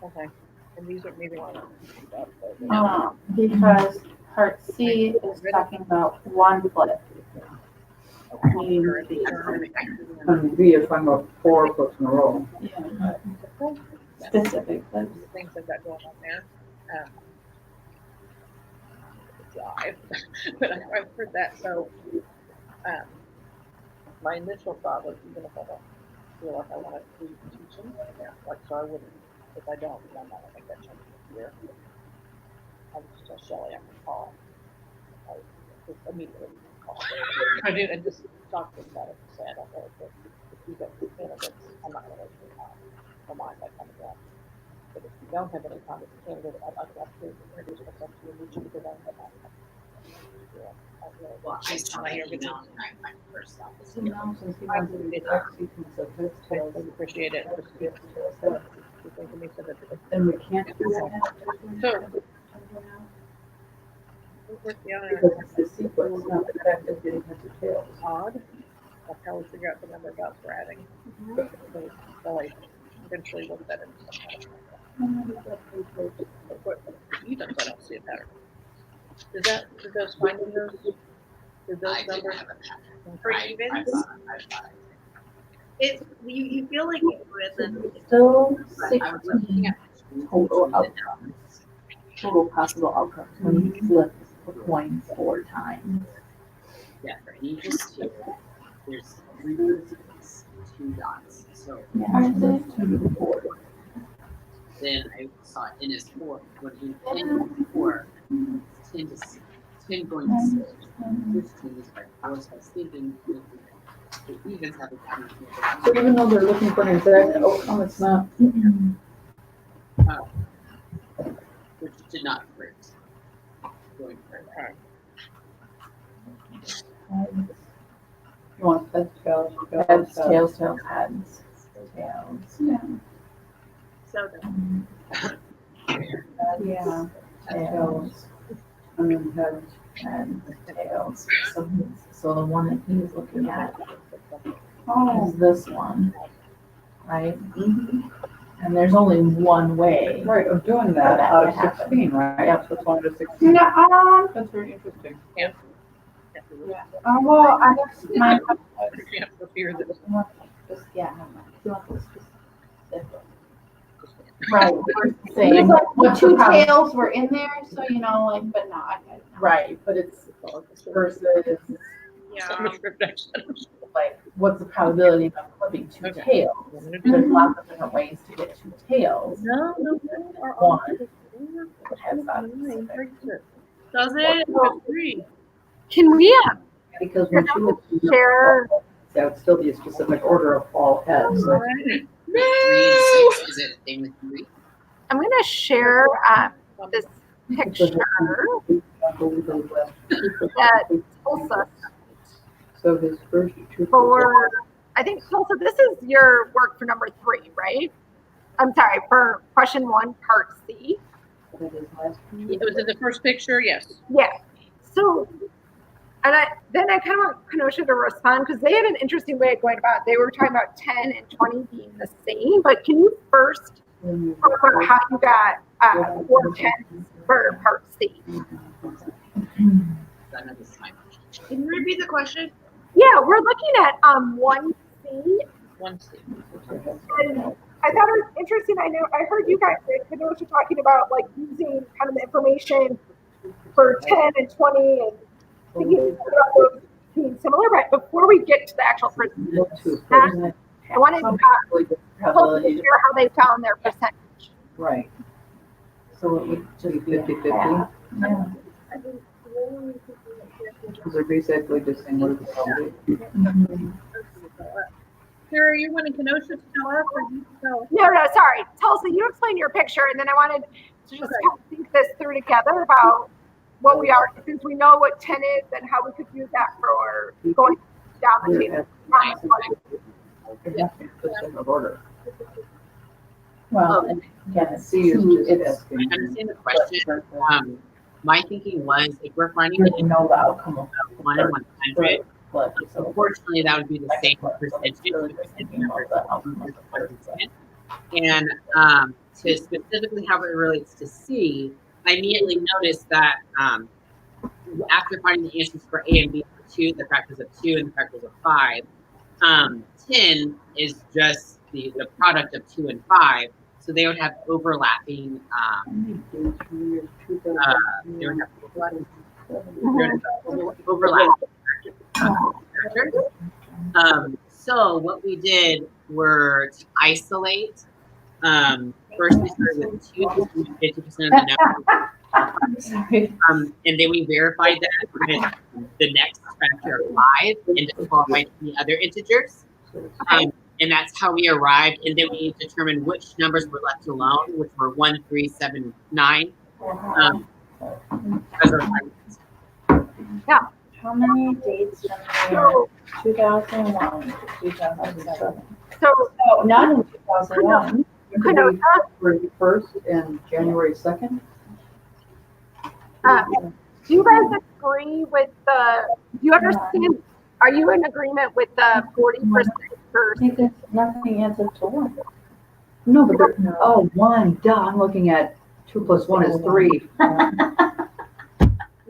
S6: Okay. And these are maybe one.
S7: Because part C is talking about 1 flip. Meaning B.
S4: And B is talking about 4 flips in a row.
S7: Specific flips.
S6: The things I've got going on there. Live. But I've heard that. So My initial thought was even if I don't feel like I want to do teaching, like so I wouldn't. If I don't, then I'm not gonna make that change this year. I would just tell Shelly I can call. I would just immediately call. I do and just talk to them about it and say I don't know if you don't do candidates, I'm not gonna waste your time. Or mine by coming in. But if you don't have any time as a candidate, I'd like to introduce myself to you because I have not. Yeah, I really
S8: Well, I saw that email and I first thought this.
S6: I appreciate it.
S4: And we can't do that.
S6: So,
S4: Because it's the sequence, not the fact that it has the tails.
S6: odd. I'll probably figure out the number of dots we're adding. So I eventually look that into But even if I don't see a pattern. Did those finding those? Did those
S8: I didn't
S6: numbers?
S8: have a pattern.
S5: For
S8: I
S5: evens?
S8: thought
S5: It you feel like it with
S7: Still
S8: I was looking
S7: 16
S8: at
S7: total outcomes. Total possible outcomes when you flip the coin 4 times.
S8: yeah, for ages 2, there's 3 verses, 2 dots. So
S7: Yeah, so it's 2 to 4.
S8: then I saw n is 4. When n is 4, it's 10 to 6. 10 going to 6. 15 is by 4. So I was thinking the evens have a pattern.
S4: So even though they're looking for an exact outcome, it's not.
S8: Which did not print. Going for
S4: You want heads, tails,
S7: Heads, tails, tails, heads, tails.
S4: Yeah.
S5: so
S7: Yeah, tails
S4: And then heads.
S7: and tails. So the one that he's looking at
S4: Oh.
S7: is this one, right? And there's only one way.
S4: Right, of doing that out of 16, right?
S7: Yep.
S4: That's 1 to 16.
S7: Yeah,
S4: That's very interesting.
S7: well, I guess my,
S6: Yeah, for fear that
S7: just, yeah, never mind. You want this specific. Right, we're saying,
S3: It's like
S7: what's
S3: two
S7: the problem?
S3: tails were in there, so you know, like, but no, I got it.
S7: Right, but it's versus,
S5: yeah.
S7: like, what's the probability of flipping 2 tails? There's lots of different ways to get 2 tails.
S6: No.
S7: One. Heads out of specific.
S5: Does it? Agree.
S3: Can we
S4: Because when she was
S3: share?
S4: that would still be a specific order of all heads. So
S8: 3 and 6. Is it a thing with 3?
S3: I'm gonna share this picture that Tulsa
S4: So his first 2
S3: for. I think Tulsa. This is your work for number 3, right? I'm sorry, for question 1, part C.
S6: It was in the first picture, yes.
S3: Yeah. So, and I kind of want Kenosha to respond because they had an interesting way of going about it. They were talking about 10 and 20 being the same, but can you first talk about how you got 4 10s for part C?
S5: Can you repeat the question?
S3: Yeah, we're looking at 1C.
S6: 1C.
S3: And I thought it was interesting. I heard you guys, Kenosha, talking about like using kind of the information for 10 and 20 and thinking about those being similar. But before we get to the actual percentage, I wanted to share how they found their percentage.
S4: Right.
S7: So it would just be
S4: 50-50.
S7: Yeah.
S4: Because they're basically just saying what is the probability.
S6: Sarah, you wanting Kenosha to tell us or you tell?
S3: No, sorry. Tulsa, you explain your picture, and then I wanted to just kind of think this through together about what we are, since we know what 10 is and how we could use that for going down the table.
S4: Order.
S7: Well, and again, it's
S4: C is
S7: 2,
S4: just
S7: it's,
S4: asking.
S8: I understand the question. My thinking was if we're finding
S7: you know the outcome of
S8: 1 in 100,
S7: flip. So
S8: unfortunately that would be the same percentage.
S7: really just thinking about the outcome of the first one.
S8: And to specifically how it relates to C, I immediately noticed that after finding the answers for A and B for 2, the factors of 2 and the factors of 5, 10 is just the product of 2 and 5. So they would have overlapping. They would have overlapping. So what we did were to isolate. First we started with 2 because we had 50% of the numbers.
S7: Sorry.
S8: And then we verified that with the next factor of 5 and disqualified any other integers. And that's how we arrived. And then we determined which numbers were left alone, which were 1, 3, 7, 9. As our
S3: Yeah.
S7: How many dates from the year 2001 to 2007?
S3: So
S7: None in 2001.
S4: January 1st and January 2nd.
S3: do you guys agree with the, do you understand, are you in agreement with the 40% for,
S7: Because nothing adds up to 1.
S4: No, but there, oh, 1, duh, I'm looking at 2 plus 1 is 3.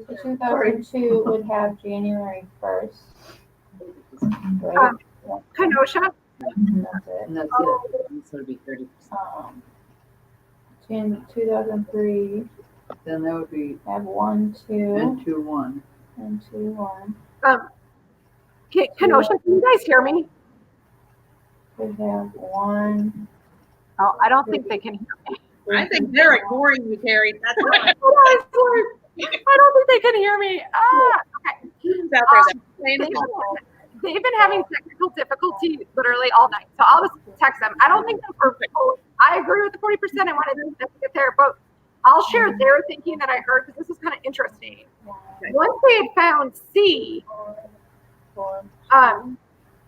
S7: So 2002 would have January 1st. Right?
S3: Kenosha?
S7: And that's it.
S4: And that's it.
S8: so it'd be 30%.
S7: In 2003,
S4: Then that would be
S7: have 1, 2,
S4: and 2, 1.
S7: and 2, 1.
S3: Kenosha, can you guys hear me?
S7: Would have 1.
S3: Oh, I don't think they can hear me.
S6: I think they're ignoring you, Carrie. That's right.
S3: I don't think they can hear me. Okay.
S6: Who's out there that's playing
S3: They've been having technical difficulty literally all night. So I'll just text them. I don't think they're perfect. I agree with the 40%. I wanted them to get there, but I'll share their thinking that I heard because this is kind of interesting. Once they had found C,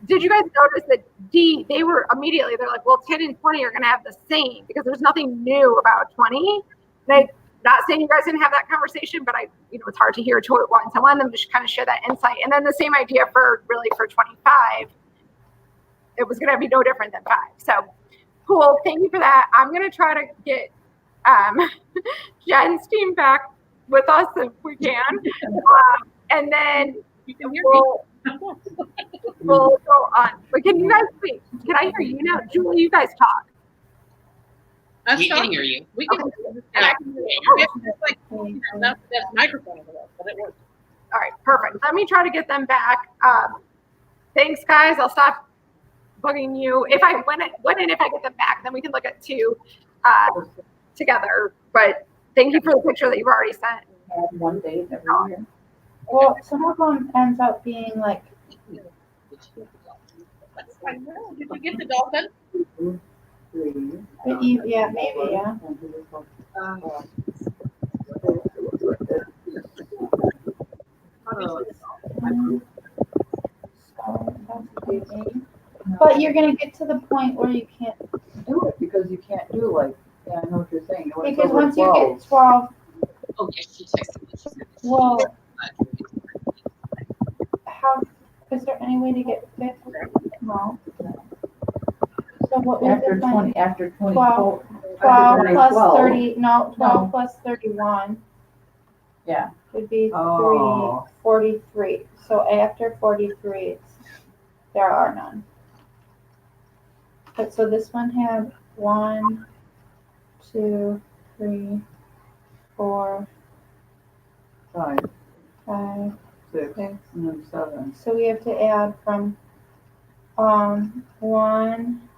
S3: did you guys notice that D, they were immediately, they're like, well, 10 and 20 are going to have the same because there's nothing new about 20. And not saying you guys didn't have that conversation, but it's hard to hear to it once. I wanted them to just kind of share that insight. And then the same idea for 25. It was going to be no different than 5. So cool. Thank you for that. I'm going to try to get Jen's team back with us if we can. And then we'll go on. But can you guys wait? Can I hear you now? Julie, you guys talk.
S8: We can hear you.
S6: We can that's microphone over there, but it works.
S3: All right, perfect. Let me try to get them back. Thanks, guys. I'll stop bugging you. If I if I get them back, then we can look at 2 together. But thank you for the picture that you've already sent.
S7: One date every year. Well, some of them ends up being like.
S6: I know. Did you get the dolphin?
S4: 3.
S7: Yeah, maybe, yeah. But you're gonna get to the point where you can't
S4: Do it because you can't do like, yeah, I know what you're saying.
S7: because once you get 12,
S8: Oh, yes, she texted me. She said that she-
S7: well, how is there any way to get 5? No. So what was
S4: After
S7: the
S4: 20, after 24.
S7: 12
S4: after
S7: plus
S4: 12.
S7: 30, no, 12
S4: No.
S7: plus 31
S4: Yeah.
S7: would be
S4: Oh.
S7: 43. So after 43, there are none. But so this one had 1, 2, 3, 4,
S4: 5,
S7: 5,
S4: 6,
S7: 6.
S4: and then 7.
S7: So we have to add from 1.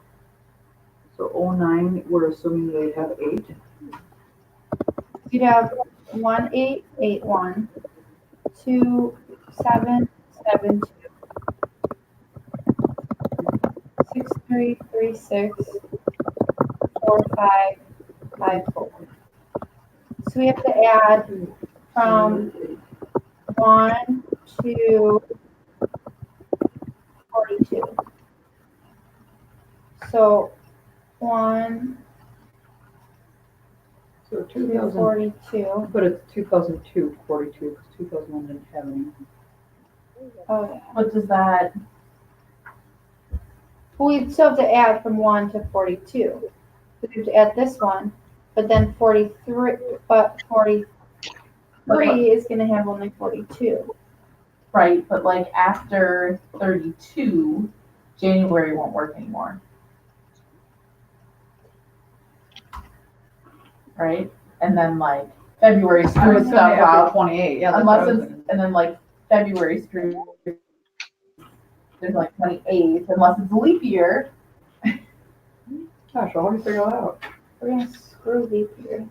S4: So 09, we're assuming they have 8.
S7: You'd have 1, 8, 8, 1, 2, 7, 7, 2, 6, 3, 3, 6, 4, 5, 5, 4. So we have to add from 1 to 42. So 1
S4: So
S7: to
S4: 2000,
S7: 42.
S4: but it's 2002, 42, because 2001 didn't have any.
S7: Oh, yeah.
S9: What does that?
S7: We still have to add from 1 to 42. We have to add this one, but then 43. But 43 is going to have only 42.
S9: Right, but like after 32, January won't work anymore. Right? And then like February screws stuff
S4: After
S9: out.
S4: 28, yeah. That's
S9: Unless
S4: what I was
S9: it's, and then like February screws there's like 28, unless it's a leap year.
S4: Gosh, how do you figure that out?
S7: We're gonna screw leap year.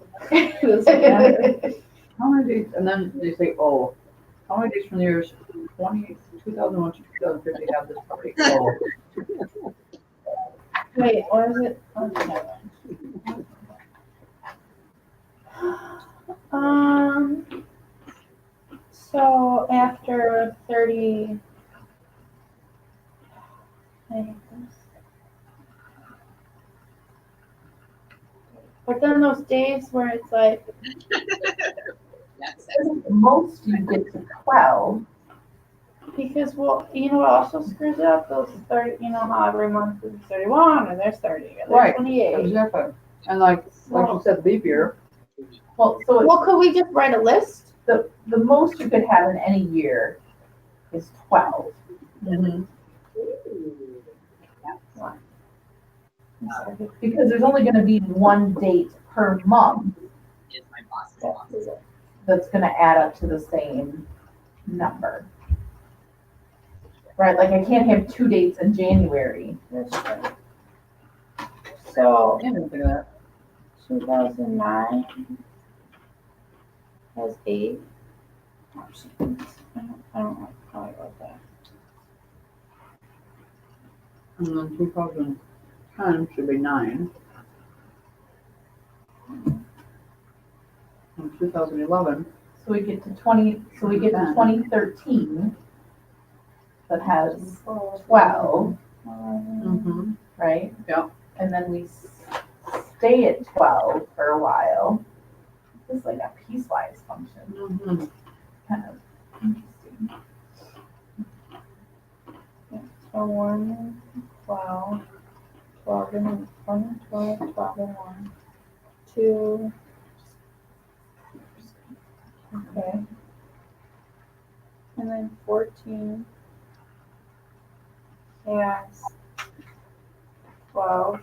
S4: How many days, and then they say, oh, how many days from the years 2001 to 2050 have this party? Oh,
S7: Wait, what is it? Oh, never mind. So after 30, I hate this. But then those days where it's like,
S8: That's
S9: Most you get to 12.
S7: because, well, you know what also screws it up? Those 30, you know how every month is 31, and there's 30, and there's
S4: Right.
S7: 28.
S4: exactly. And like you said, leap year.
S9: Well, so
S7: Well, could we just write a list?
S9: the most you could have in any year is 12.
S4: Mm-hmm.
S9: Because there's only going to be one date per month
S8: is my boss's boss.
S9: that's going to add up to the same number. Right? Like I can't have 2 dates in January.
S7: That's true. So
S4: I didn't think of that.
S7: 2009 has 8. I don't like how I wrote that.
S4: And then 2010 should be 9. And 2011.
S9: So we get to 2013 that has 12,
S4: Mm-hmm.
S9: right?
S4: Yeah.
S9: And then we stay at 12 for a while. This is like a piecewise function.
S4: Mm-hmm.
S9: Kind of interesting.
S7: So 1, 12, 12 and 1, 12, 12 and 1, 2. Okay. And then 14 has 12,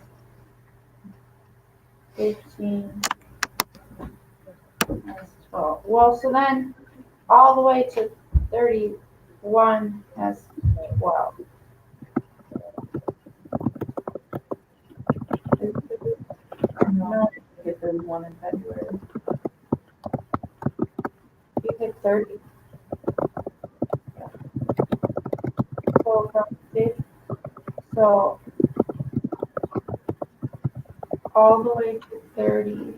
S7: 15 has 12. Well, so then all the way to 31 has 12.
S9: No, I get 31 in February.
S7: You pick 30. So from 6, so all the way to 30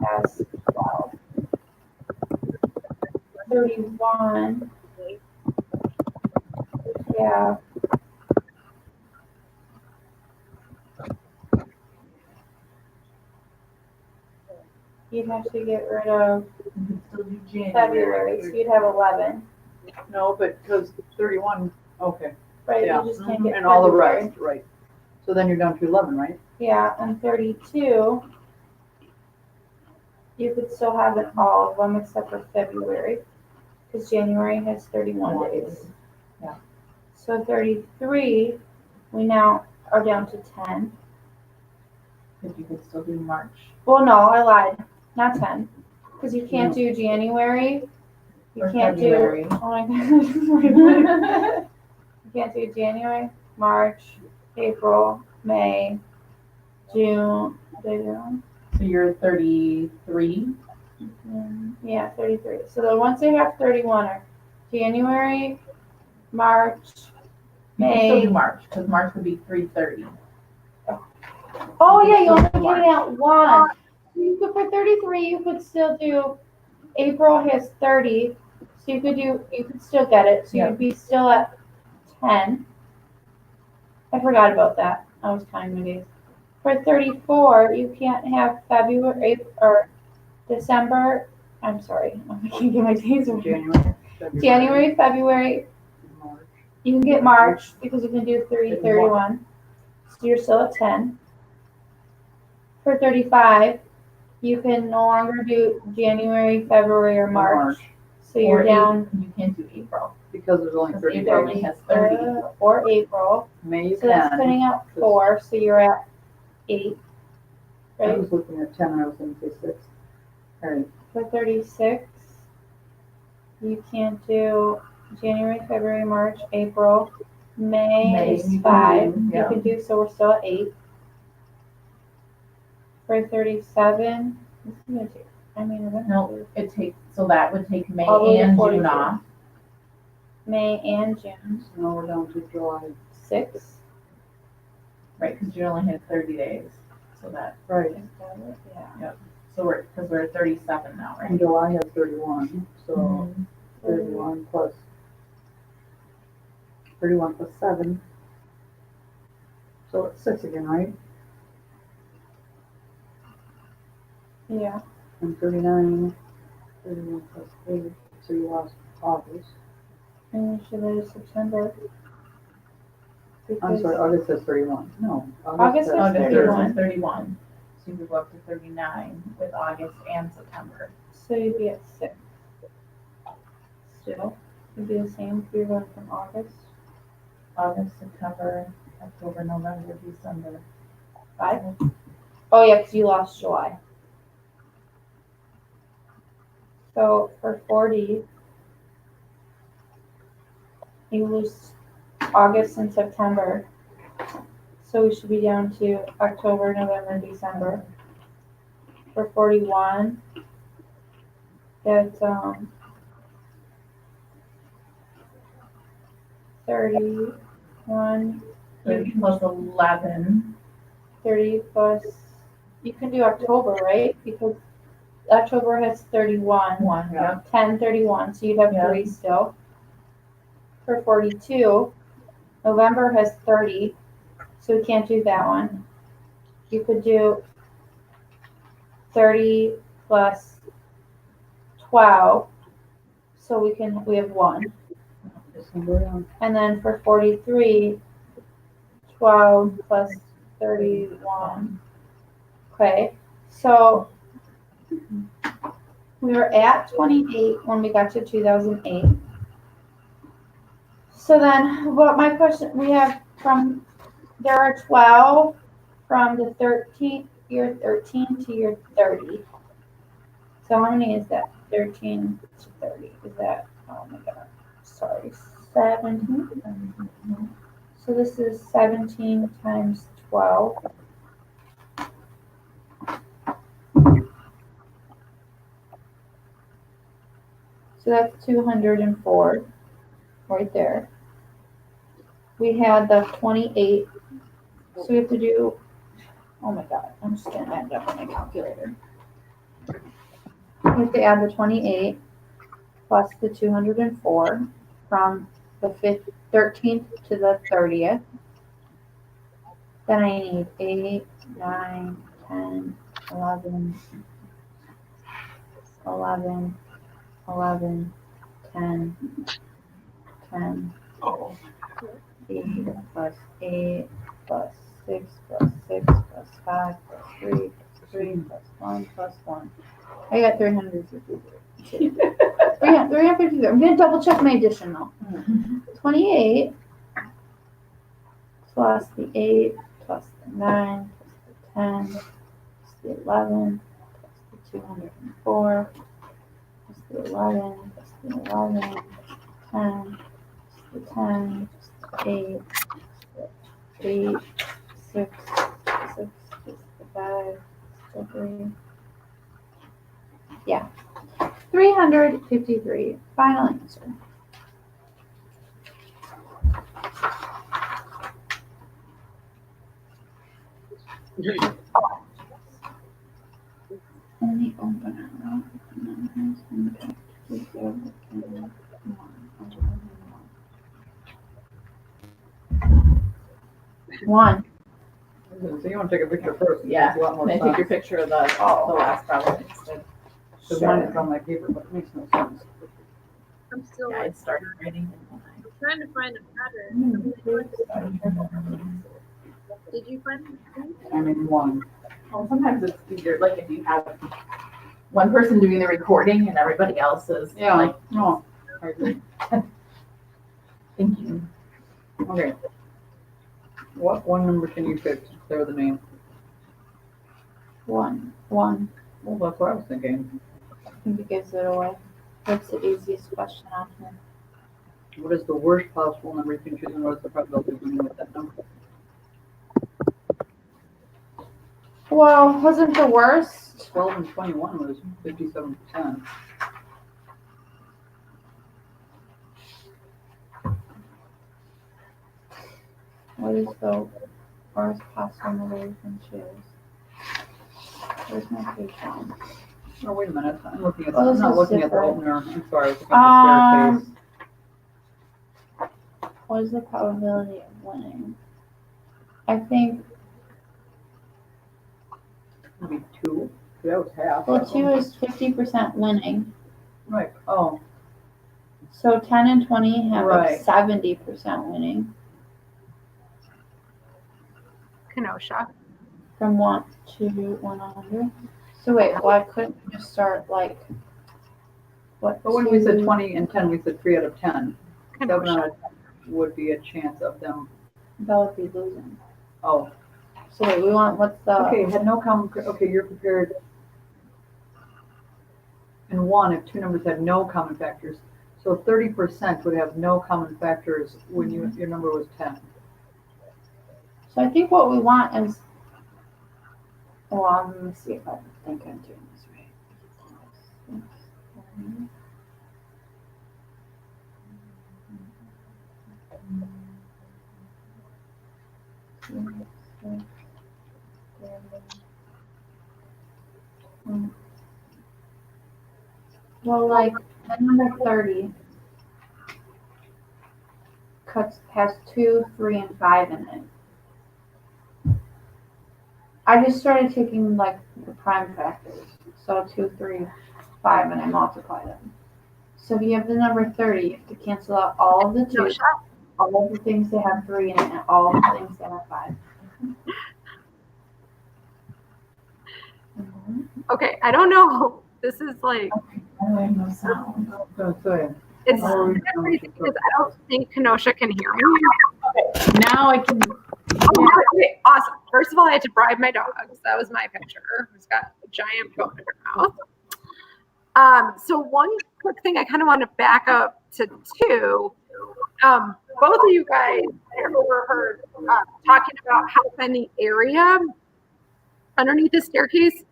S7: has 12. 31. Yeah. You'd have to get rid of
S9: You can still do January.
S7: February, so you'd have 11.
S4: No, but because 31, okay.
S7: Right,
S4: Yeah.
S7: you just can't get
S4: And all the
S7: February.
S4: rest, right. So then you're down to 11, right?
S7: Yeah, and 32, you could still have it all of them except for February, because January has 31 days.
S9: Yeah.
S7: So 33, we now are down to 10.
S9: But you can still do March.
S7: Well, no, I lied. Not 10. Because you can't do January. You
S9: Or
S7: can't
S9: February.
S7: do. Oh my god. You can't do January, March, April, May, June. June.
S9: So you're 33.
S7: Yeah, 33. So the ones that have 31 are January, March,
S9: You can still
S7: May.
S9: do March, because March would be 330.
S7: Oh yeah, you're only
S9: March.
S7: getting out one. So you could for 33, you could still do. April has 30, so you could still get it. So
S9: Yeah.
S7: you'd be still at 10. I forgot about that. I was counting my days. For 34, you can't have February or December. I'm sorry, I can't get my days right. January, February.
S4: March.
S7: You can get March because you can do 31. So you're still at 10. For 35, you can no longer do January, February, or March. So you're
S9: Or
S7: down.
S9: You can't do April.
S4: Because there's only
S9: Because
S4: 30
S9: April
S4: days.
S9: only has 30.
S7: Or April.
S4: May
S7: So that's
S4: 10.
S7: putting out 4, so you're at 8.
S4: I
S7: Right?
S4: was looking at 10 and I was going to say 6. All right.
S7: For 36, you can't do January, February, March, April, May is
S9: May,
S7: 5.
S9: yeah.
S7: You could do, so we're still at 8. For 37, this is gonna take, I mean, we're gonna
S9: No,
S7: do
S9: it takes, so that would take May
S7: All the way to
S9: and
S7: 42.
S9: June off.
S7: May and June.
S4: So now we're down to July.
S7: 6.
S9: Right, because you only had 30 days. So that,
S4: Right.
S7: Is that it? Yeah.
S9: so because we're at 37 now,
S4: And
S9: right?
S4: July has 31, so
S9: Mhm.
S4: 31 plus 31 plus 7. So it's 6 again, right?
S7: Yeah.
S4: And 39, 31 plus 8, so you lost August.
S7: And you should go to September.
S4: I'm
S7: Because
S4: sorry, August says 31. No.
S7: August
S4: says-
S7: is
S9: August
S7: 31.
S9: 31. So you could go up to 39 with August and September.
S7: So you'd be at 6. Still. It'd be the same if you're going from August.
S9: August, September, October, November, December.
S7: 5. Oh, yeah, because you lost July. So for 40, you lose August and September. So we should be down to October, November, December. For 41, that's 31.
S9: 30 plus 11.
S7: 30 plus, you can do October, right? Because October has 31.
S9: 1, yeah.
S7: 10, 31, so you'd have
S9: Yeah.
S7: 3 still. For 42, November has 30, so we can't do that one. You could do 30 plus 12, so we have 1.
S4: December, yeah.
S7: And then for 43, 12 plus 31. Okay, so we were at 28 when we got to 2008. So then, what my question, we have there are 12 from the 13th, year 13 to year 30. So how many is that? 13 to 30. Is that, oh my god, sorry, 17? So this is 17 times 12. So that's 204 right there. We had the 28. So we have to do, oh my god, I'm just going to add it up on my calculator. We have to add the 28 plus the 204 from the 13th to the 30th. Then I need 8, 9, 10, 11, 11, 11, 10, 10, 8 plus 8 plus 6 plus 6 plus 5 plus 3 plus 3 plus 1 plus 1. I got 353. 353. I'm going to double check my addition though. 28 plus the 8 plus the 9 plus the 10 plus the 11 plus the 204 plus the 11 plus the 11 plus 10 plus the 10 plus the 8 8 6 6 plus the 5 plus the 3. Yeah. 353. Final answer. Only open one.
S4: So you want to take a picture first?
S9: Yeah.
S4: It's a lot more
S9: Can I
S4: fun.
S9: take your picture of the last problem instead?
S4: Because mine is on my paper, but it makes no sense.
S5: I'm still
S9: Yeah, I
S5: like
S9: started writing.
S5: trying to find a pattern. Did you find it?
S4: I'm in 1.
S9: Well, sometimes it's easier, like if you have one person doing the recording and everybody else is like,
S4: No, I agree.
S9: thank you.
S4: Okay. What one number can you pick to clear the name?
S7: 1.
S4: Well, that's what I was thinking.
S7: I think it gives it away. That's the easiest question on here.
S4: What is the worst possible number you can choose, and what is the probability of winning with that number?
S7: Well, wasn't the worst?
S4: 12 and 21 was 57%.
S7: What is the worst possible number you can choose? Where's my page on?
S4: Oh, wait a minute. I'm looking at.
S7: Oh,
S4: I'm
S7: this
S4: not
S7: is
S4: looking at the
S7: different.
S4: opener. I'm sorry. I was looking at the staircase.
S7: What is the probability of winning? I think,
S4: Maybe 2. That was half.
S7: well, 2 is 50% winning.
S4: Right. Oh,
S7: So 10 and 20 have
S4: Right.
S7: like 70% winning
S3: Kenosha.
S7: from 1 to 100. So wait, why couldn't we just start like what?
S4: but when we said
S7: 2?
S4: 20 and 10, we said 3 out of 10. 7
S3: Kenosha.
S4: out of 10 would be a chance of them.
S7: That would be losing.
S4: Oh,
S7: So wait, we want what's the?
S4: okay. Had no common. Okay, you're prepared. And 1, if 2 numbers had no common factors. So 30% would have no common factors when your number was 10.
S7: So I think what we want is. Well, let me see if I think I'm doing this right. Well, like number 30 has 2, 3, and 5 in it. I just started taking like the prime factors. So 2, 3, 5, and I multiply them. So if you have the number 30, you have to cancel out all of the 2s, all of the things that have 3 in it, and all of the things that have 5.
S3: Okay, I don't know. This is like,
S9: I no sound.
S4: So say.
S3: it's
S4: Oh,
S3: crazy because I don't think Kenosha can hear me.
S1: Now I can.
S3: Oh, okay, awesome. First of all, I had to bribe my dogs. That was my picture. Who's got a giant bone in her mouth. So one quick thing I kind of want to back up to 2. Both of you guys I overheard talking about how many area underneath the staircase.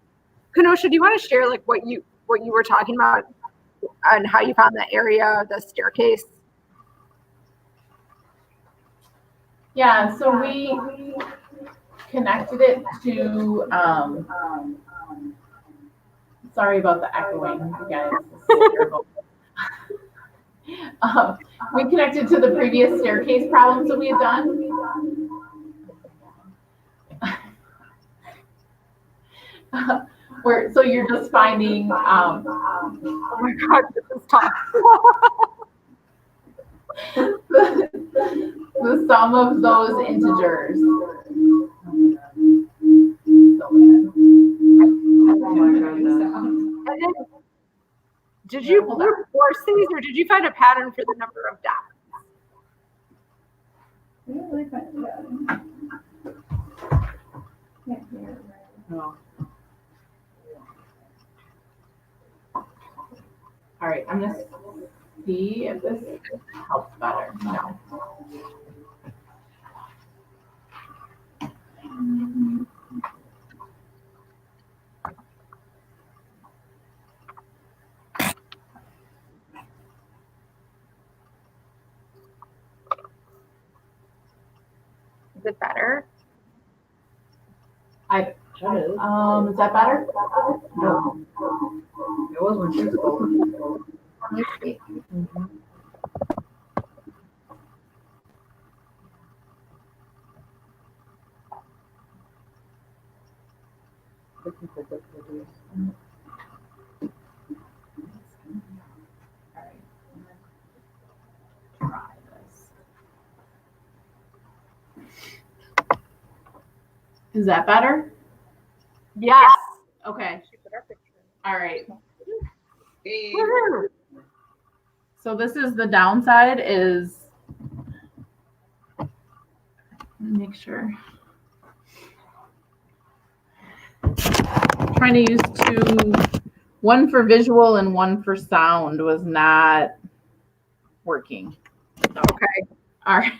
S3: Kenosha, do you want to share like what you were talking about and how you found that area, the staircase?
S1: Yeah, so we connected it to, sorry about the echoing, you guys. This is terrible. We connected to the previous staircase problems that we had done. So you're just finding,
S3: Oh my God, this is tough.
S1: the sum of those integers.
S3: And then, did you force these, or did you find a pattern for the number of dots?
S4: No.
S1: All right, I'm gonna see if this helps better. No.
S3: Is it better?
S1: Is that better?
S4: No. It was when she spoke.
S7: Let me see.
S4: Technical difficulties.
S1: All right. Try this. Is that better?
S3: Yes.
S1: Okay. All right.
S8: Hey.
S3: Woohoo.
S1: So this is the downside is, make sure. Trying to use 2, one for visual and one for sound was not working.
S3: Okay.
S1: All right.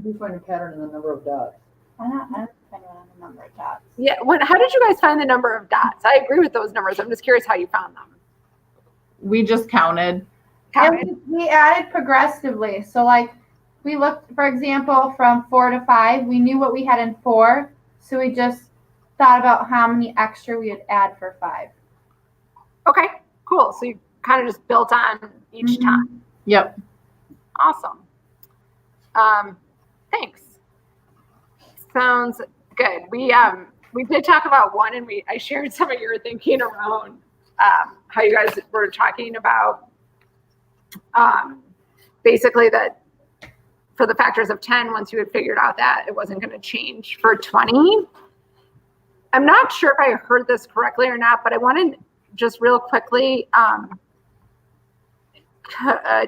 S4: You find a pattern in the number of dots.
S7: I don't find a number of dots.
S3: Yeah. How did you guys find the number of dots? I agree with those numbers. I'm just curious how you found them.
S1: We just counted.
S7: And we added progressively. So like we looked, for example, from 4 to 5. We knew what we had in 4, so we just thought about how many extra we would add for 5.
S3: Okay, cool. So you kind of just built on each time.
S1: Yep.
S3: Awesome. Thanks. Sounds good. We did talk about one, and I shared some of your thinking around how you guys were talking about basically that for the factors of 10, once you had figured out that it wasn't going to change for 20. I'm not sure if I heard this correctly or not, but I wanted just real quickly,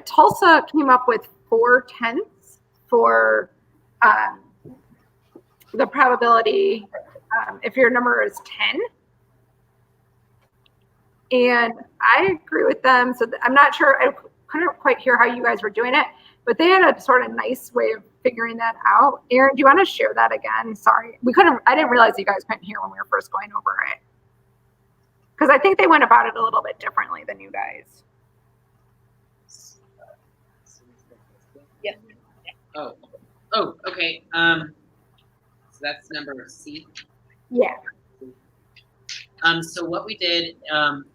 S3: Tulsa came up with 4/10 for the probability if your number is 10. And I agree with them. So I'm not sure, I couldn't quite hear how you guys were doing it, but they had a sort of nice way of figuring that out. Aaron, do you want to share that again? Sorry, I didn't realize you guys couldn't hear when we were first going over it. Because I think they went about it a little bit differently than you guys.
S8: Yeah. Oh, okay. So that's number C.
S3: Yeah.
S8: So what we did,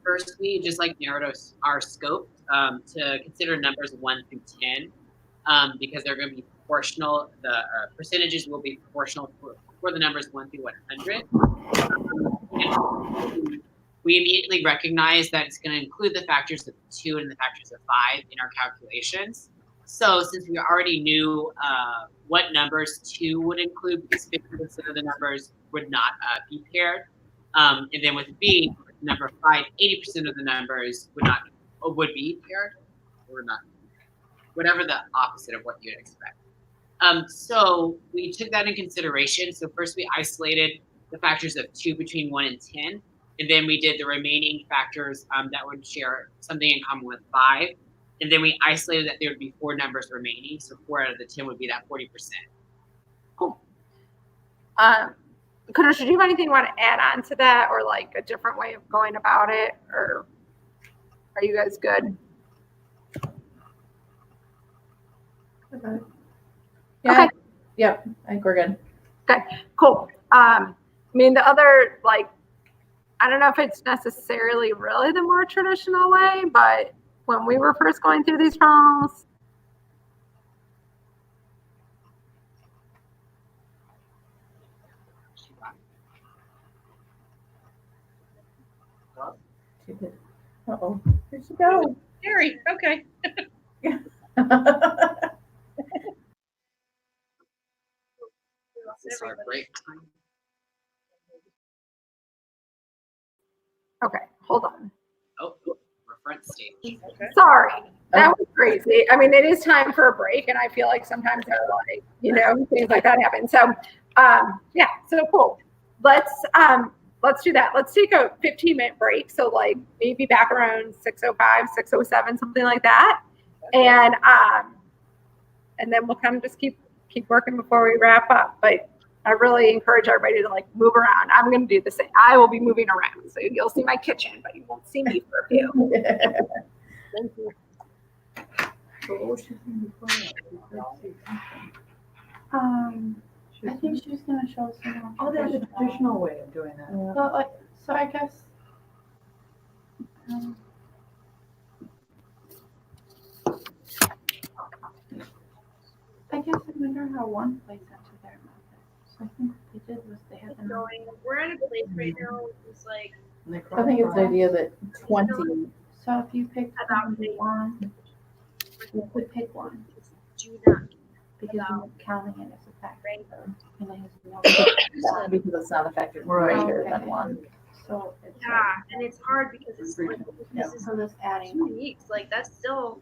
S8: first we just like narrowed our scope to consider numbers 1 through 10 because they're going to be proportional. The percentages will be proportional for the numbers 1 through 100. We immediately recognize that it's going to include the factors of 2 and the factors of 5 in our calculations. So since we already knew what numbers 2 would include, because 50% of the numbers would not be paired. And then with B, number 5, 80% of the numbers would be paired or not, whatever the opposite of what you'd expect. So we took that in consideration. So first we isolated the factors of 2 between 1 and 10, and then we did the remaining factors that would share something in common with 5. And then we isolated that there would be 4 numbers remaining. So 4 out of the 10 would be that 40%.
S3: Cool. Kanosha, do you have anything you want to add on to that, or like a different way of going about it, or are you guys good?
S1: Okay. Yeah.
S3: Okay.
S1: Yep. I think we're good.
S3: Okay, cool. I mean, the other, like, I don't know if it's necessarily really the more traditional way, but when we were first going through these problems,
S1: Uh-oh. Where'd she go?
S6: Carrie, okay.
S8: This is our break time.
S3: okay, hold on.
S8: Oh, we're front stage.
S6: Okay.
S3: Sorry, that was crazy. I mean, it is time for a break, and I feel like sometimes they're like, things like that happen. So, yeah, so cool. Let's do that. Let's take a 15-minute break. So like maybe back around 6:05, 6:07, something like that. And then we'll kind of just keep working before we wrap up. But I really encourage everybody to like move around. I'm going to do the same. I will be moving around. So you'll see my kitchen, but you won't see me for a few.
S6: Thank you.
S7: I think she was gonna show us some.
S4: Oh, there's a traditional way of doing that.
S7: So, I guess. I wonder how one place into their method. So I think what they did was they had them.
S5: We're at a place right now. It's like
S1: I think it's the idea that 20.
S7: So if you pick one, you could pick one.
S5: Do not
S7: Because you're counting it as a factor.
S5: Right.
S7: And it has no.
S1: Because it's not a factor greater than 1.
S7: So it's
S5: and it's hard because it's like this is
S7: so this adding.
S5: 2 weeks. Like that's still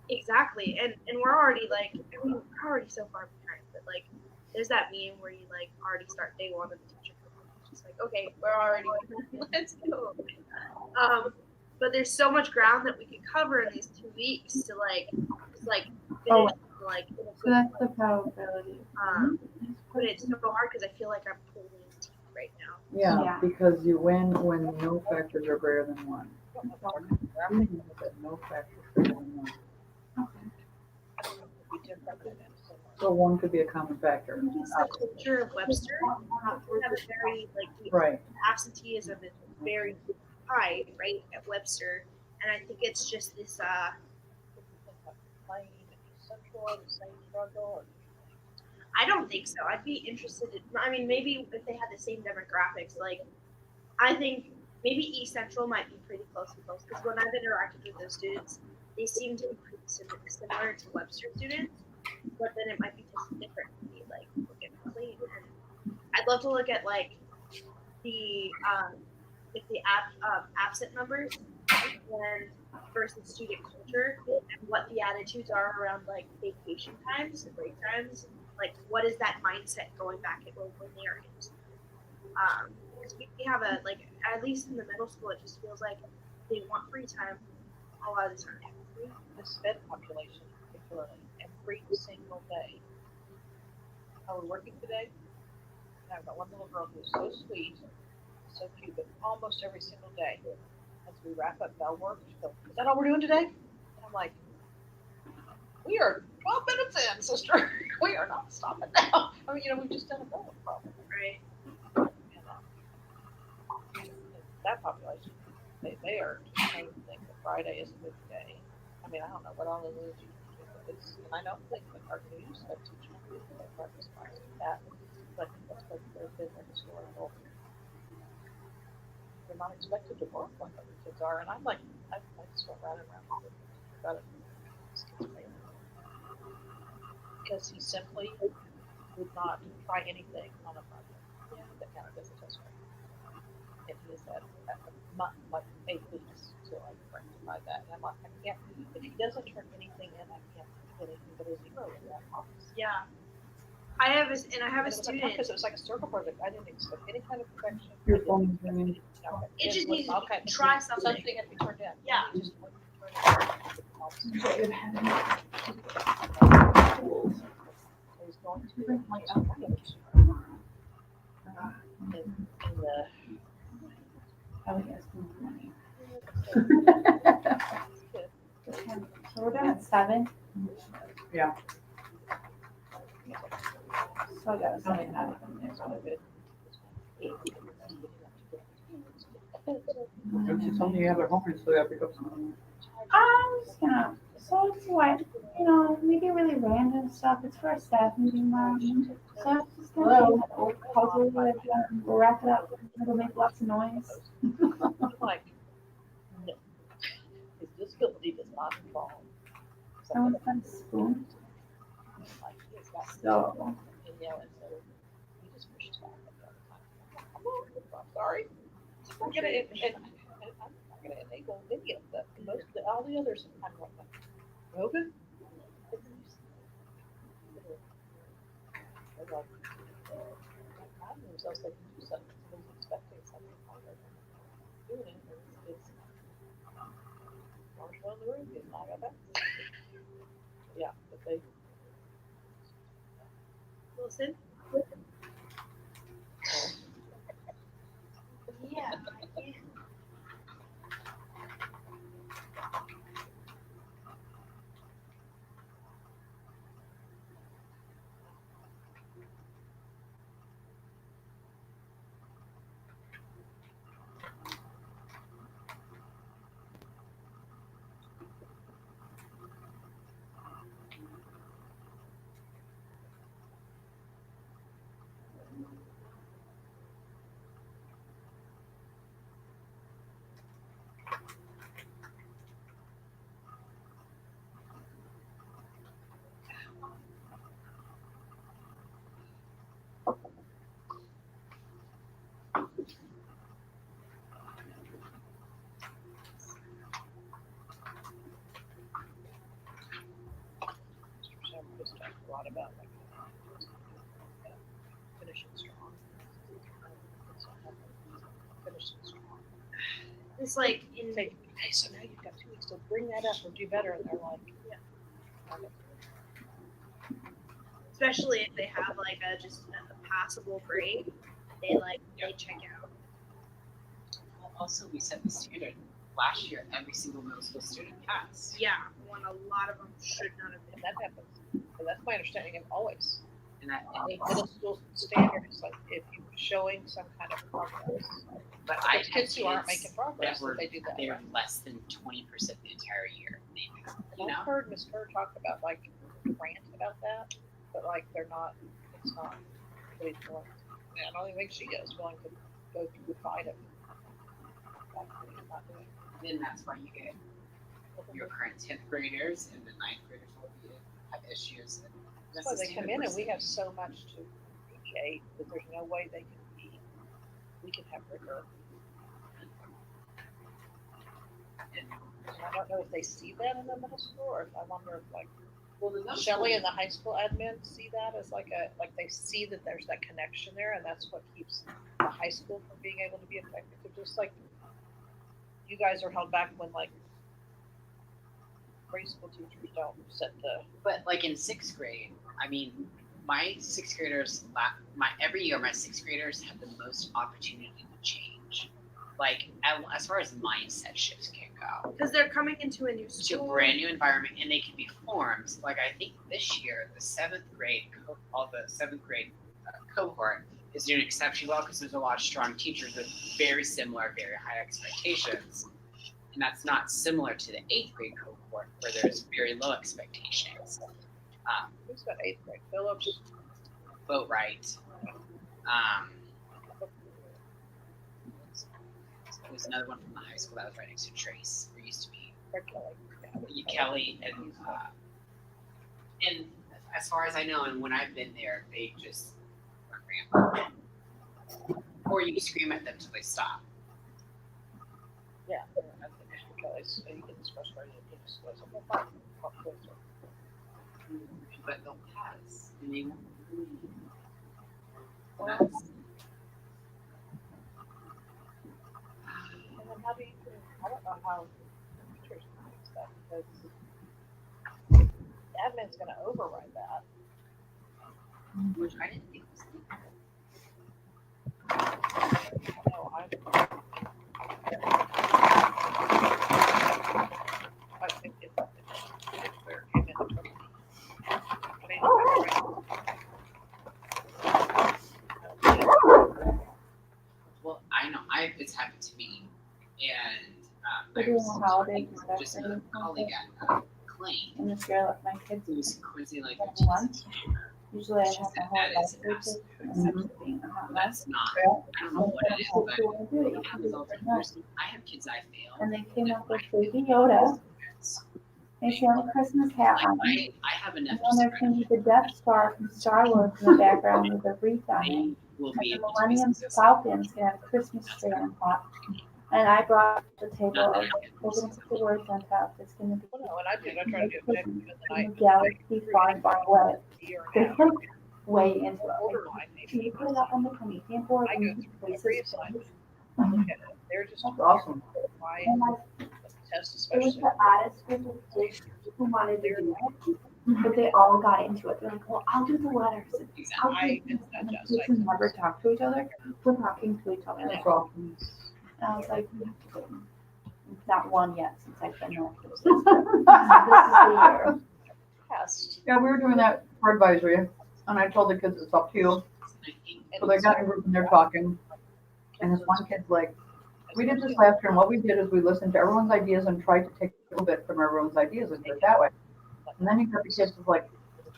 S5: exactly. And we're already like we're already so far behind. But like there's that meme where you like already start day 1 of the teacher. like, okay, we're already let's go. But there's so much ground that we could cover in these 2 weeks to like just like finish like in a
S7: So that's the probability.
S5: but it's so hard because I feel like I'm pulling teeth right now.
S4: Yeah,
S7: Yeah.
S4: because you win when no factors are greater than one. I'm thinking that no factors greater than one. So one could be a common factor.
S5: It's the culture of Webster. We have a very
S4: Right.
S5: absenteeism is very high, right, at Webster, and I think it's just this. I don't think so. I'd be interested in. I mean, maybe if they had the same demographics, like I think maybe East Central might be pretty close to close because when I've interacted with those students, they seem to be pretty similar to Webster students, but then it might be just different. Like look at clean, and I'd love to look at like the absent numbers and versus student culture and what the attitudes are around like vacation times and break times. Like, what is that mindset going back at when they're in school? Because we have a like at least in the middle school, it just feels like they want free time a lot of the time.
S6: The SPED population, particularly, every single day. How we're working today, and I've got one little girl who's so sweet, so cute, but almost every single day, as we wrap up bell work, she goes, "Is that all we're doing today?" And I'm like, "We are 12 minutes in, sister. We are not stopping now." I mean, we've just done a bell work problem,
S5: right?
S6: And that population, they are trying to think that Friday is a good day. I mean, I don't know what all it is you can do, but and I don't think that our new SPED teacher will respond to that, but I think that's what they've been their historical. They're not expected to work like other kids are, and I'm like, I just went round and round with it. About it. Because he simply would not try anything on a project that counted as a test grade. And he has had a month, like 8 weeks, to like rectify that. And I'm like, I can't, if he doesn't turn anything in, I can't put anything but a zero in that box.
S5: Yeah. I have a student.
S6: Because it was like a circle project. I didn't expect any kind of perfection.
S4: Your phone is ringing.
S5: It just needs to try something.
S6: Something had to be turned in.
S5: Yeah.
S6: He just wouldn't turn it in. He's going to in the
S7: So we're done at 7.
S4: Yeah.
S7: So I got 7 out of them. There's one good.
S4: It's something you have at home, and so you have to pick up something.
S7: I'm just gonna. So it's what maybe really random stuff. It's for a staff meeting, Mom. So I'm just gonna do an old puzzle. We'll wrap it up. It'll make lots of noise.
S6: like, no. His disability does not involve.
S7: Someone's got a spoon.
S6: Like, he's got
S7: So.
S6: and so he just pushes back all the time. I'm sorry. I'm not gonna enable any of that. All the others are kind of like that. Okay. I was like, do something. Somebody's expecting something harder than doing it. It's Marshall in the room. He's not got that. Yeah, but they.
S5: Wilson? Yeah. It's like in
S6: Say, hey, so now you've got 2 weeks to bring that up or do better, and they're like, yeah.
S5: especially if they have like just a passable grade, they check out.
S8: Well, also, we set the standard. Last year, every single middle school student passed.
S5: Yeah, when a lot of them should not have been.
S6: And that happens. And that's my understanding of always.
S8: And that,
S6: The middle school standard is like if you're showing some kind of progress.
S8: but
S6: There's
S8: I had
S6: kids who aren't making progress,
S8: that were
S6: they do that.
S8: they were less than 20% the entire year.
S6: And I've heard Ms. Kerr talk about like rant about that, but like they're not. It's not. Really willing. I don't even think she is willing to go through the fight of.
S8: Then that's why you get your current 10th graders and the 9th graders will have issues.
S6: That's why they come in and we have so much to appreciate that there's no way they can be. We can have rigor. And I don't know if they see that in the middle school, or if I wonder if like Shelley and the high school admin see that as like they see that there's that connection there, and that's what keeps the high school from being able to be effective. Just like you guys are held back when like preschool teachers don't set the.
S8: But like in 6th grade, I mean, my 6th graders, every year my 6th graders have the most opportunity to change. Like as far as mindset shifts can go.
S5: Because they're coming into a new
S8: To
S5: school.
S8: a brand new environment, and they can be formed. Like I think this year, the 7th grade, cohort is doing exceptionally well because there's a lot of strong teachers with very similar, very high expectations. And that's not similar to the 8th grade cohort where there's very low expectations.
S6: Who's got 8th grade? Phillips.
S8: Boat right. There's another one from the high school that was right next to Trace. There used to be Kelly and as far as I know, and when I've been there, they just run rampant. Or you scream at them till they stop.
S6: Yeah, I think because you get this frustrated, you just go something fine.
S8: But they'll pass. I mean,
S6: And then how do you? I don't know how teachers can fix that because the admin's going to override that.
S8: which I didn't think was
S6: No, I think it's where it came in trouble.
S8: well, I know it's happened to me, and
S7: We're
S8: I
S7: doing
S8: was
S7: a holiday
S8: just a
S7: discussion
S8: colleague at Clay
S7: and this girl at my kids.
S8: who was coincidentally like
S7: Lunch. Usually I have my whole
S8: that
S7: life
S8: is
S7: coaches
S8: absolutely
S7: being a hot mess.
S8: that's not. I don't know what it is,
S7: What
S8: but
S7: do you want to do? You
S8: it
S7: can
S8: happens
S7: do
S8: all
S7: it
S8: the
S7: right now.
S8: time. I have kids I fail.
S7: And they came up with Baby Yoda. And she had a Christmas hat on.
S8: I have enough.
S7: And then there came the Death Star from Star Wars in the background with a wreath on it.
S8: They will
S7: And
S8: be
S7: the
S8: able to be
S7: Millennium
S8: successful.
S7: Falcon's gonna have a Christmas tree on top. And I brought to the table, I was like, we're gonna put the words on top. It's gonna be
S6: Well, no, and I did. I tried to do objective, and then
S7: the galaxy far, far away.
S6: year
S7: They're
S6: and a half,
S7: like way into it.
S6: borderline,
S7: Can
S6: maybe.
S7: you put it up on the committee board?
S6: I go
S7: and
S6: through
S7: places
S6: every assignment.
S7: place?
S6: Look at it. They're just
S4: That's awesome.
S6: my
S7: And like,
S6: test,
S7: it was
S6: especially.
S7: the oddest group of kids who wanted to do it, but they all got into it. They're like, well, I'll do the letters. I'll do
S6: I
S7: this.
S6: did
S7: And
S6: not
S7: the
S6: just
S7: kids who never talk to each other, we're talking to each other.
S4: That's awesome.
S7: And I was like, not one yet since I've been there. This is the year.
S6: test.
S4: Yeah, we were doing that for advisory, and I told the kids it's up to you. So they got in a group and they're talking, and this one kid's like, we did this last year, and what we did is we listened to everyone's ideas and tried to take a little bit from everyone's ideas and do it that way. And then you got the kids who's like,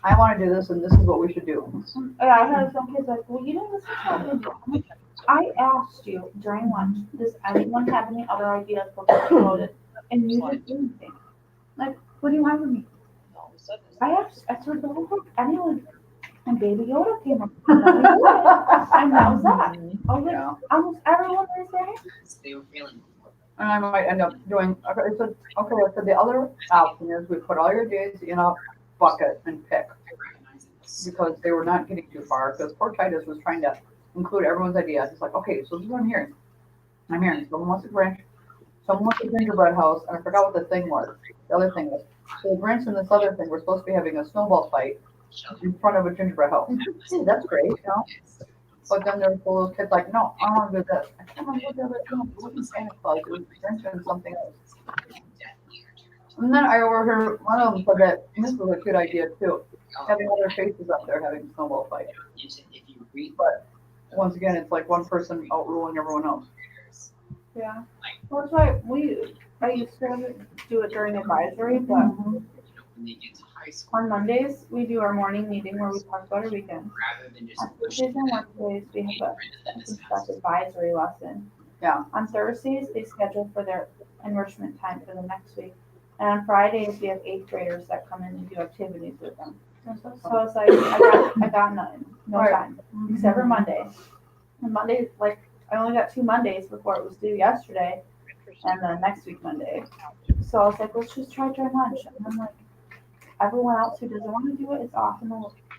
S4: I want to do this, and this is what we should do.
S7: And I had some kids like, well, you didn't listen to me. I asked you during lunch, does anyone have any other ideas for what you voted? And you didn't do anything. Like, what do you want from me?
S6: All of a sudden,
S7: I asked the whole group, anyone. And Baby Yoda came up. And that was that. I was like,
S4: Yeah.
S7: almost everyone raised their hand.
S8: They were failing.
S4: And I might end up doing, I said, the other option is we put all your days in a bucket and pick,
S8: I recognize it.
S4: because they were not getting too far, because poor Titus was trying to include everyone's idea. It's like, okay, so this is what I'm hearing. I'm hearing someone wants a branch, someone went to the gingerbread house, and I forgot what the thing was. The other thing was, so the Grinch and this other thing were supposed to be having a snowball fight in front of a gingerbread house. Hey, that's great, you know? But then there was the little kid like, no, I want to do this. I can't remember what the other thing was. It wasn't Santa Claus. It was Grinch and something else. And then I overheard one of them said that this was a good idea too, having other faces up there having a snowball fight. But once again, it's like one person outruling everyone else.
S7: Yeah. Well, that's why I used to do it during advisory, but on Mondays, we do our morning meeting where we talk about our weekend. On Tuesdays and Wednesdays, we have a stuff advisory lesson.
S4: Yeah.
S7: On Thursdays, they schedule for their enrichment time for the next week. And on Fridays, we have 8th graders that come in and do activities with them. So it's like, I got nothing, no time, except for Monday. And Monday, like, I only got 2 Mondays before it was due yesterday, and then next week Monday. So I was like, let's just try during lunch. And I'm like, everyone else who doesn't want to do it is off in the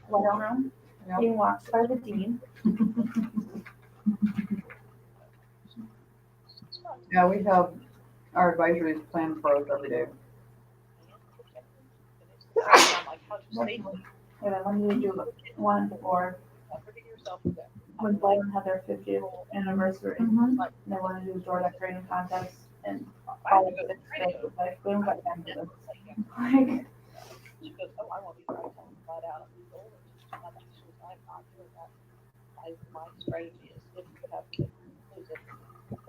S7: waiting room, being watched by the dean.
S4: Yeah, we have our advisories planned for us every day.
S7: And then when we do one for when Blyden had their 50th anniversary, and they want to do a door decorating contest, and all of it was like, we don't got time for this. Like,
S6: She goes, oh, I want to be right home, flat out. I'm not doing that. My strategy is if you have kids, lose it.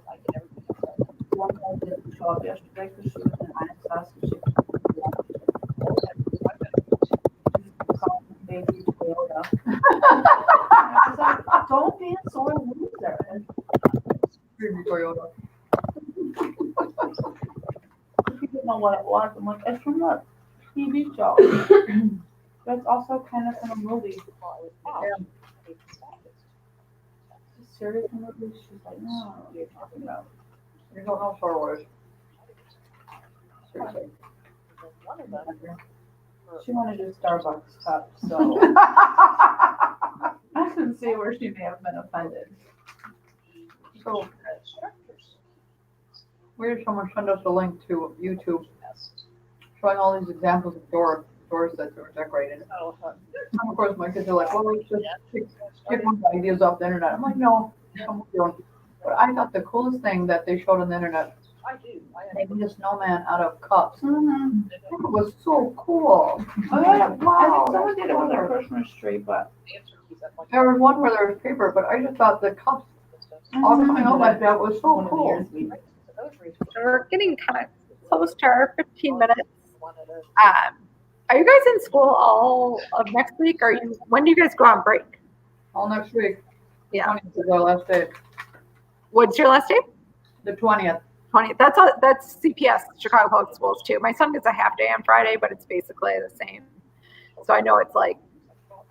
S6: I get everything else.
S7: one guy didn't show up yesterday because she was in ISS and she called me baby Toyota. I was like, don't be a sore loser.
S4: Baby Toyota.
S7: If you didn't know what it was, I'm like, it's from the TV show. But it's also kind of from a movie.
S4: Yeah.
S7: Serious movie? She's like, no, what are you talking about?
S4: You don't know Star Wars. Seriously.
S7: She wanted to do Starbucks cup, so I can see where she may have been offended.
S4: So, we had someone send us a link to YouTube showing all these examples of doors that were decorated. And of course, my kids are like, well, let's just get one ideas off the internet. I'm like, no, I'm doing. But I thought the coolest thing that they showed on the internet, making a snowman out of cups.
S7: Mm-hmm.
S4: It was so cool.
S7: Oh, yeah, wow. I think someone did it with their Christmas tree, but
S4: There was one where there was paper, but I just thought the cups all coming out like that was so cool.
S3: So we're getting kind of close to our 15 minutes. Are you guys in school all of next week? When do you guys go on break?
S4: All next week.
S3: Yeah.
S4: 20th is our last day.
S3: What's your last day?
S4: The 20th.
S3: 20th. That's CPS, Chicago Public Schools too. My son gets a half day on Friday, but it's basically the same. So I know it's like,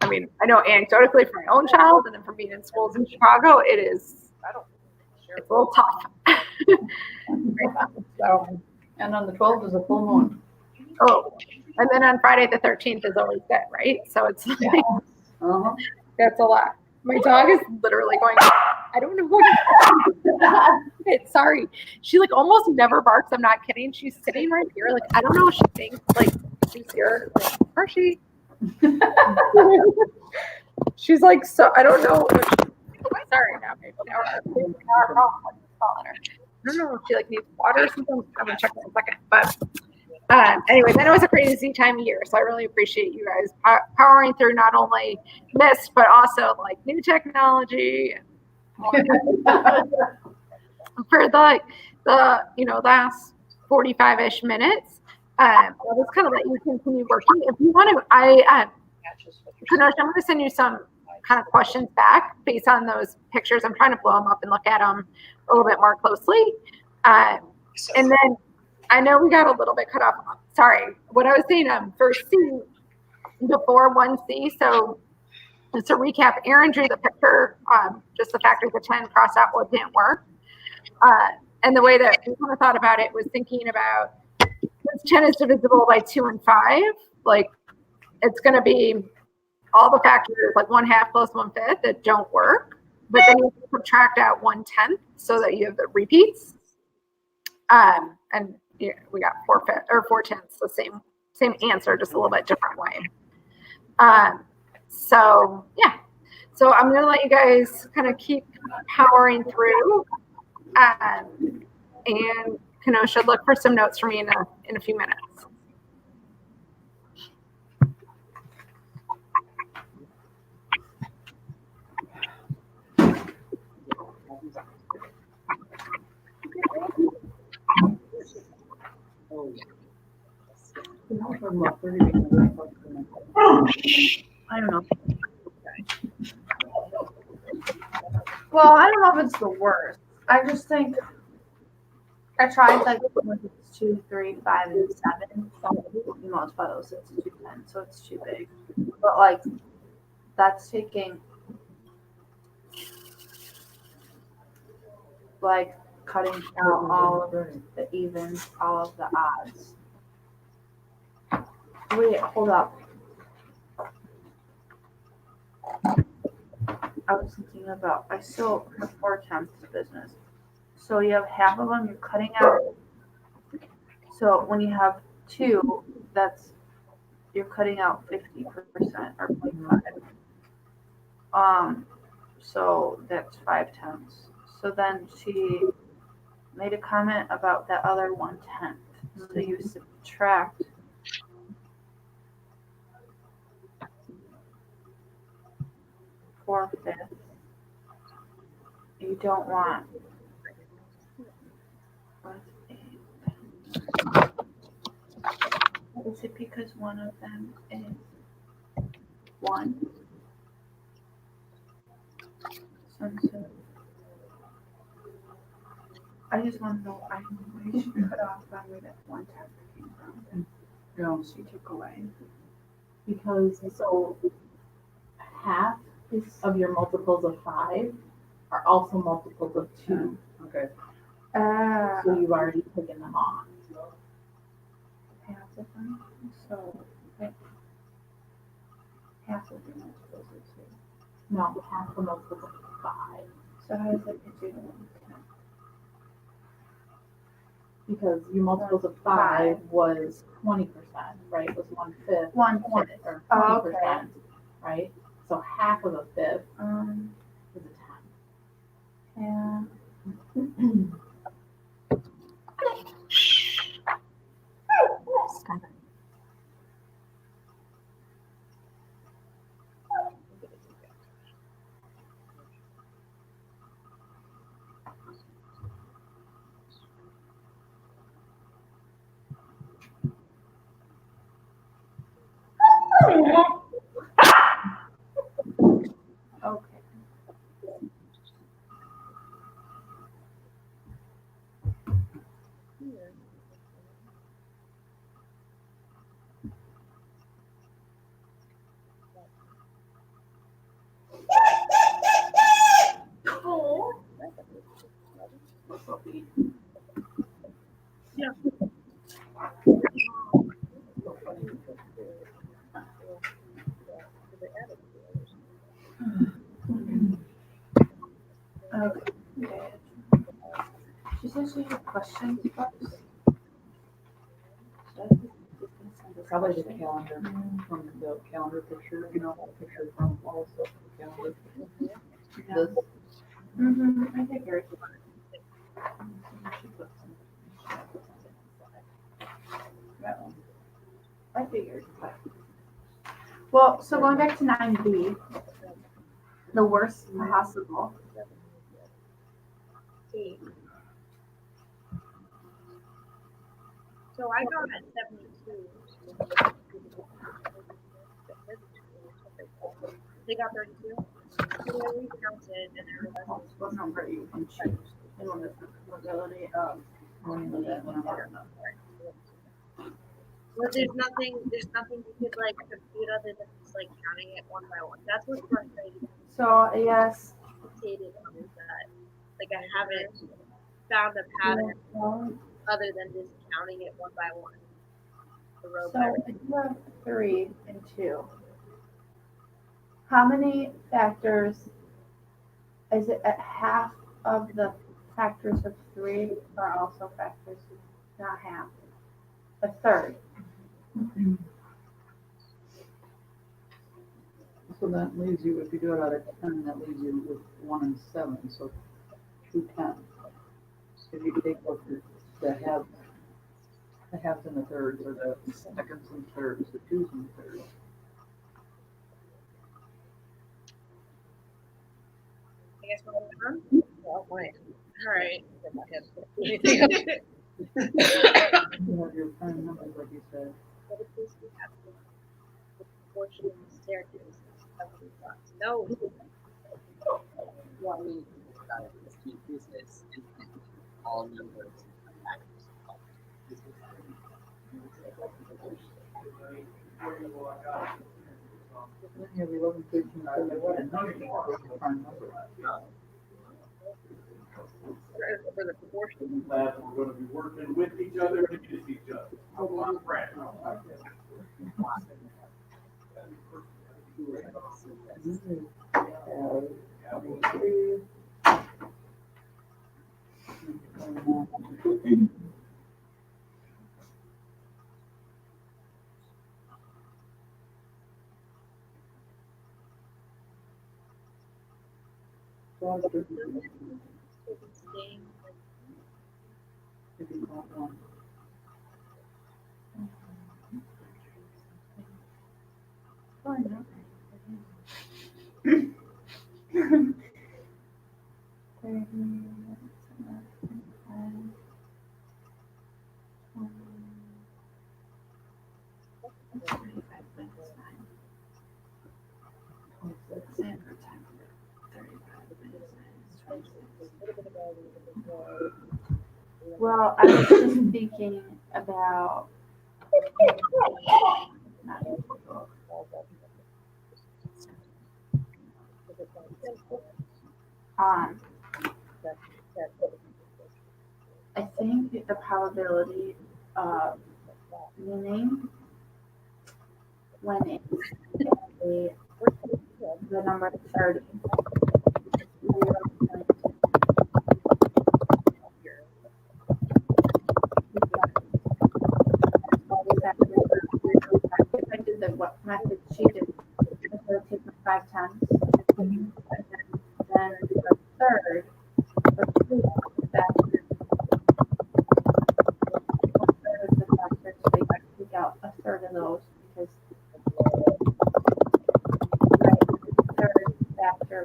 S3: I mean, I know anecdotally from my own child and then from being in schools in Chicago, it's a little tough. So,
S4: And on the 12th is a full moon.
S3: oh, and then on Friday the 13th is always dead, right? So it's like,
S4: Uh-huh.
S3: that's a lot. My dog is literally going, I don't know what. Sorry. She like almost never barks. I'm not kidding. She's sitting right here. Like, I don't know what she thinks. Like, she's here. Like, where is she? She's like, so I don't know. Sorry, now calling her. I don't know if she like needs water or something. I'm gonna check in a second. But anyways, I know it's a crazy time of year, so I really appreciate you guys powering through not only MIST but also like new technology and for the last 45-ish minutes. I'll just kind of let you continue working. If you want to, Kanosh, I'm going to send you some kind of questions back based on those pictures. I'm trying to blow them up and look at them a little bit more closely. And then I know we got a little bit cut off. Sorry. What I was saying for C before 1C. So just to recap, Aaron drew the picture, just the fact of the 10 crossed out what didn't work. And the way that we kind of thought about it was thinking about since 10 is divisible by 2 and 5, like it's going to be all the factors like 1/2 plus 1/5 that don't work, but then you subtract out 1/10 so that you have the repeats. And yeah, we got 4/10ths, the same answer, just a little bit different way. So yeah, so I'm gonna let you guys kind of keep powering through, and Kenosha, look for some notes from me in a few minutes.
S8: Oh yeah.
S1: I don't know. Well, I don't know if it's the worst. I just think I tried like 2, 3, 5, and 7. You multiply those, it's 210, so it's too big. But like that's taking like cutting out all of the evens, all of the odds. Wait, hold up. I was thinking about, I still have 4/10 business. So you have half of them you're cutting out. So when you have 2, you're cutting out 50% or 0.5. So that's 5/10. So then she made a comment about that other 1/10. So you subtract 4/5. You don't want. Is it because one of them is 1? I just want to know. I should cut off where that 1/10 came from. No, she took away.
S9: Because so half of your multiples of 5 are also multiples of 2.
S4: Okay.
S9: So you've already taken them off.
S1: Half of them. So like, half of the multiples of 2.
S9: No, half the multiples of 5.
S1: So how does that get you to 1/10?
S9: Because your multiples of 5 was 20%, right? Was 1/5.
S1: 1/5.
S9: Or 20%,
S1: Oh, okay.
S9: right? So half of a fifth is a 10.
S1: Yeah. Okay.
S5: Yeah.
S1: Okay. She said she had questions first.
S4: Probably the calendar from the calendar picture, the picture from also the calendar. This.
S1: I figured. I figured. Well, so going back to 9B, the worst possible.
S5: 8. So I got at 72. They got 32. So they recounted and everybody.
S1: What number you can choose? And on the probability of winning the number.
S5: But there's nothing you could like compute other than just like counting it one by one. That's what's frustrating.
S1: So yes.
S5: Is that like I haven't found a pattern other than just counting it one by one.
S1: So if you have 3 and 2, how many factors is it at half of the
S7: factors of 3 are also factors of not half. A third.
S4: So that leaves you, if you do it out of 10, that leaves you with 1 and 7, so 2 tenths. If you take both the halves and the thirds, or the seconds and thirds, the twos and thirds.
S5: I guess we're done.
S6: Well, wait.
S5: All right.
S6: In my head.
S4: You have your prime numbers, like you said.
S5: What if this we have the proportion of the staircase? No.
S8: Well, I mean, this keep business infinitely. All numbers are factors of business.
S4: Then you have 11, 13, 14, 19, prime numbers.
S6: For the proportion.
S10: Labs, we're gonna be working with each other and against each other. I'm friend.
S7: Well, I was just thinking about I think the probability of winning when it's the number 30. If I did the what method she did, I would take my 5 tenths, and then the third, or 2 factors. A third of the factors, so you have to take out a third of those because third factor.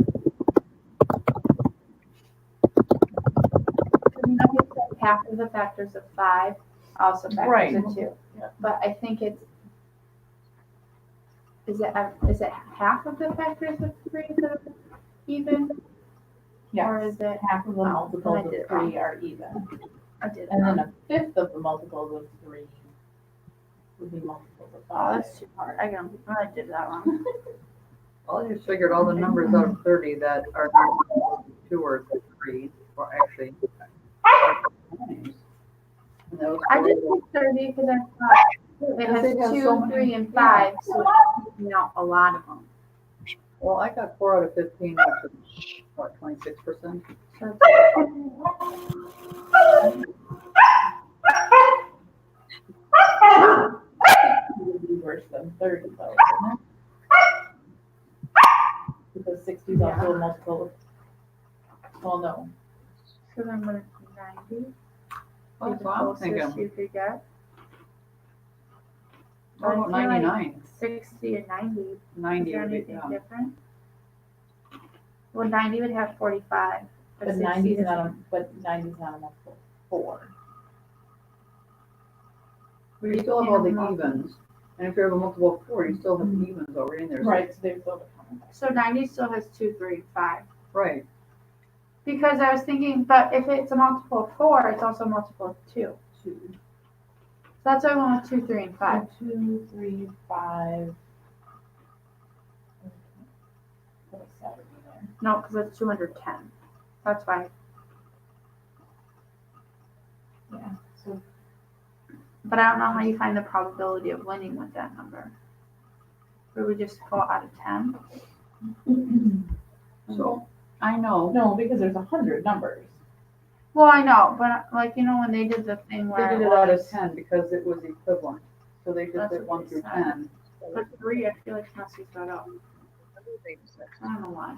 S7: Half of the factors of 5 also factors of 2. But I think it's is it half of the factors of 3 that are even?
S9: Yeah.
S7: Or is it
S9: half of the multiples of 3 are even?
S7: I did.
S9: And then a fifth of the multiples of 3 would be multiples of 5.
S7: Oh, that's too hard. I did that wrong.
S4: Well, I just figured all the numbers out of 30 that are 2 or 3, or actually times. And those
S7: I did pick 30 because I thought it has
S4: It has
S7: 2,
S4: so many-
S7: 3, and 5, so it's taking out a lot of them.
S4: Well, I got 4 out of 15, which is what, 26%?
S7: So
S9: It would be worse than 30 though, wouldn't it? Because 60 is also a multiple of, well, no.
S7: so then what is 90?
S4: Well,
S7: Is
S4: that's
S7: the
S4: what I'm
S7: closest
S4: thinking.
S7: you could get?
S4: What about
S7: I feel like
S4: 99?
S7: 60 and 90.
S4: 90
S7: Is there
S4: would be,
S7: anything
S4: yeah.
S7: different? Well, 90 would have 45.
S9: But
S7: 60
S9: 90 is
S7: is-
S9: not a multiple of 4.
S4: But you still have all the evens. And if you have a multiple of 4, you still have the evens already in there. So-
S9: Right, so they still become.
S7: So 90 still has 2, 3, and 5.
S4: Right.
S7: Because I was thinking, but if it's a multiple of 4, it's also a multiple of 2.
S9: 2.
S7: So that's why I went with 2, 3, and 5.
S9: 2, 3, 5. Put a 7 in there.
S7: No, because it's 210. That's why.
S9: Yeah, so
S7: But I don't know how you find the probability of winning with that number. Would we just go out of 10?
S4: So I know.
S9: no, because there's 100 numbers.
S7: Well, I know, but like, when they did the thing
S4: They
S7: where
S4: did it out of 10 because it was equivalent. So they just
S7: That's
S4: did
S7: what
S4: 1
S7: they
S4: through
S7: said.
S4: 10.
S7: But 3, I feel like messes that up. I don't know why.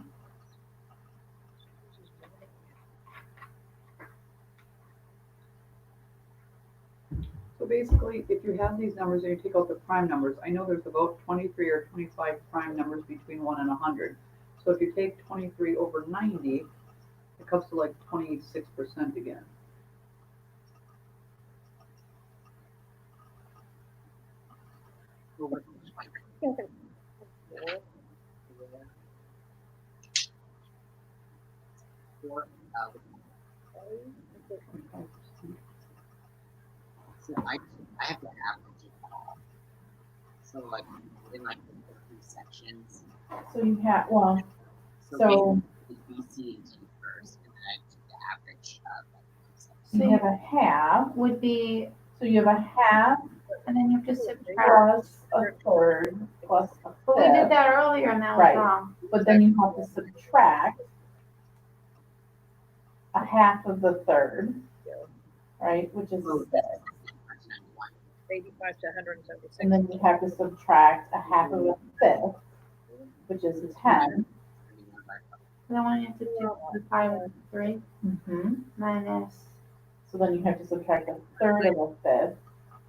S4: So basically, if you have these numbers and you take out the prime numbers, I know there's about 23 or 25 prime numbers between 1 and 100. So if you take 23 over 90, it comes to like 26% again.
S8: So I have to average it all. So like in like the 3 sections.
S9: So you have, well,
S8: So
S9: so
S8: B, C, and D first, and then I do the average of like the sections.
S9: you have a half,
S7: Would be,
S9: so you have a half
S7: and then you have to subtract.
S9: plus a third plus a
S7: But we did
S9: fifth,
S7: that earlier and that was
S9: Right.
S7: wrong.
S9: but then you have to subtract a half of the third, right, which is
S8: So
S9: 6.
S8: that's 91.
S6: 85 to 176.
S9: And then you have to subtract a half of a fifth, which is 10.
S7: Then when you have to do the 5 and 3
S9: Mm-hmm.
S7: minus,
S9: So then you have to subtract a third of a fifth,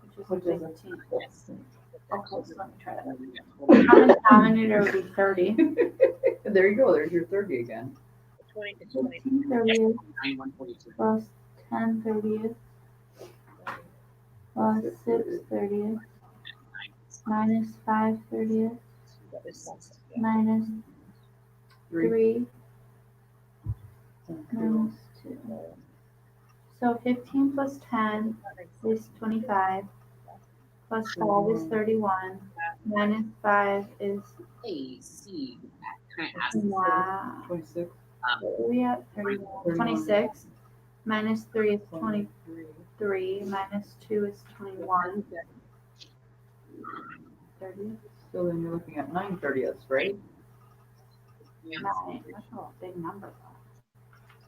S9: which is a
S7: 15.
S9: 15.
S7: Okay, so let me try that. Common denominator would be 30.
S4: There you go, there's your 30 again.
S6: 20 to 20.
S7: 15 30th
S8: 9142.
S7: plus 10 30th plus 6 30th minus 5 30th minus 3 minus 2. So 15 plus 10 is 25. Plus 5 is 31. Minus 5 is,
S8: A, C, kind of asks
S7: wow.
S4: 26.
S7: What are we at? 31. 26. Minus 3 is 23. Minus 2 is 21. 30.
S4: So then you're looking at 9/30ths, right?
S7: 9. That's a big number.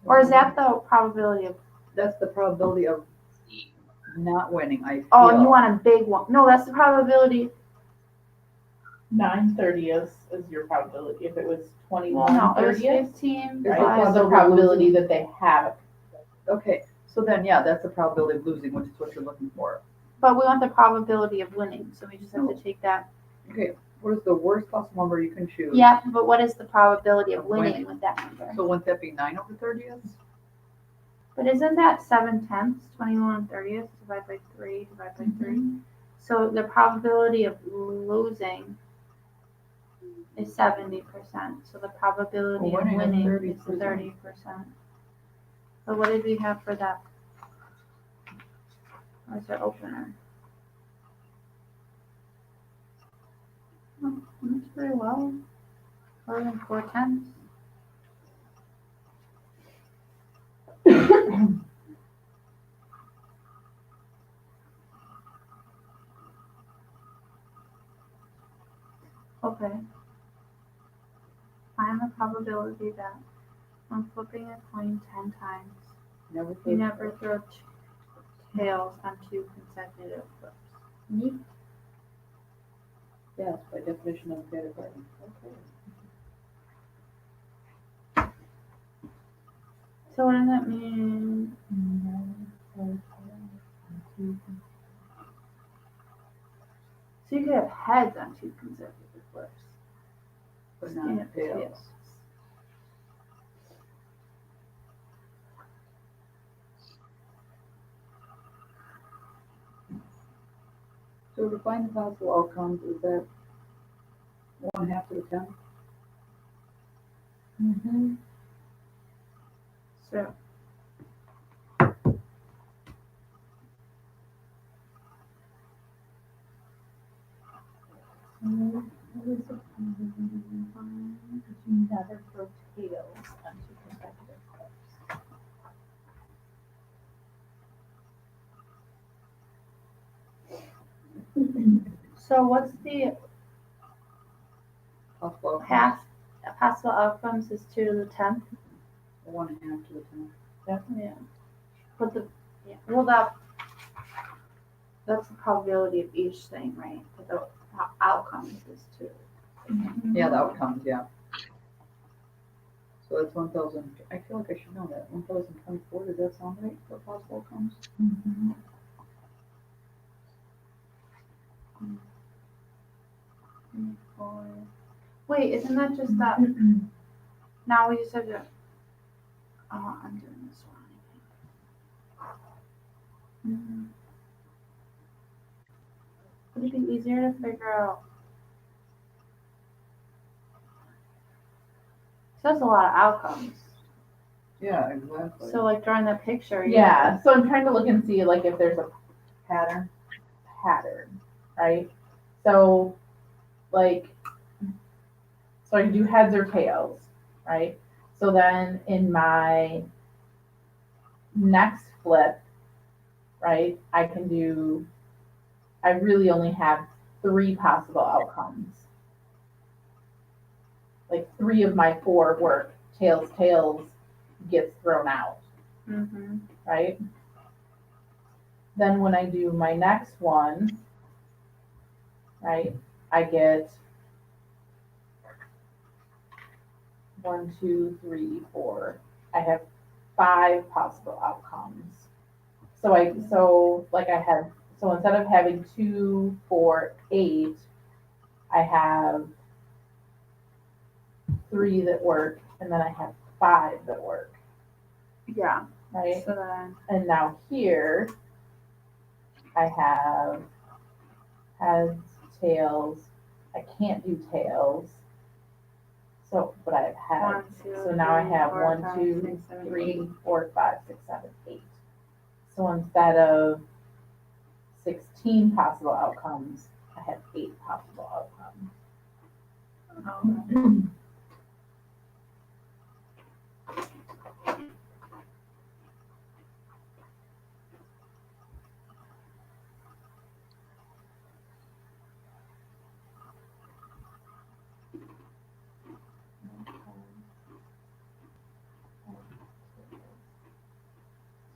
S7: Or is that the probability of,
S4: That's the probability of not winning. I
S7: oh, and you
S4: feel.
S7: want a big one. No, that's the probability.
S9: 9/30ths is your probability. If it was 21
S7: No, it was
S9: 30th,
S7: 15
S4: Right.
S9: right, is
S7: plus,
S9: the probability that they have.
S4: Okay, so then, yeah, that's the probability of losing, which is what you're looking for.
S7: but we want the probability of winning. So we just have to take that.
S4: Okay, what is the worst possible number you can choose?
S7: Yeah, but what is the probability of
S4: Of
S7: winning
S4: winning.
S7: with that number?
S4: So wouldn't that be 9/30ths?
S7: But isn't that 7/10? 21/30th divided by 3 divided by 3. So the probability of losing is 70%. So the probability
S4: Well,
S7: of
S4: winning is
S7: winning is
S4: 30%.
S7: 30%. So what did we have for that? Where's our opener? Oh, that's pretty well. More than 4/10. Okay. Find the probability that when flipping a coin 10 times,
S4: Never
S7: you
S4: throw-
S7: never throw tails on 2 consecutive flips.
S4: Yes, by definition of category. Okay.
S7: So what does that mean? So you could have heads on 2 consecutive flips.
S4: But
S7: You
S4: not
S7: have
S4: tails. So to find the possible outcomes, is that 1/2 to the 10?
S9: Mm-hmm.
S7: So
S9: You never throw tails on 2 consecutive flips.
S7: So what's the
S4: Possible
S7: possible outcomes is 2 to the 10th?
S4: 1/2 to the 10.
S7: Yeah. But that's the probability of each thing, right? But the outcomes is too.
S4: Yeah, the outcomes, yeah. So it's 1,000, I feel like I should know that, 1,024, does that sound right for possible outcomes?
S7: Mm-hmm. Wait, isn't that just that? Now we just have to. Oh, I'm doing this wrong. Would it be easier to figure out? So that's a lot of outcomes.
S4: Yeah, exactly.
S7: So like drawing that picture.
S1: Yeah, so I'm trying to look and see like if there's a pattern, right? So like, so I can do heads or tails, right? So then in my next flip, right, I really only have 3 possible outcomes. Like 3 of my 4 work, tails, gets thrown out, right? Then when I do my next one, right, I get 1, 2, 3, 4. I have 5 possible outcomes. So instead of having 2, 4, 8, I have 3 that work, and then I have 5 that work.
S7: Yeah.
S1: Right?
S7: So then.
S1: And now here, I have heads, tails. I can't do tails. So, but I have heads.
S7: 1, 2,
S1: so now I have
S7: 4,
S1: 1,
S7: 5,
S1: 2,
S7: 6, 7,
S1: 3,
S7: 8.
S1: 4, 5, 6, 7, 8. So instead of 16 possible outcomes, I have 8 possible outcomes.
S7: Oh.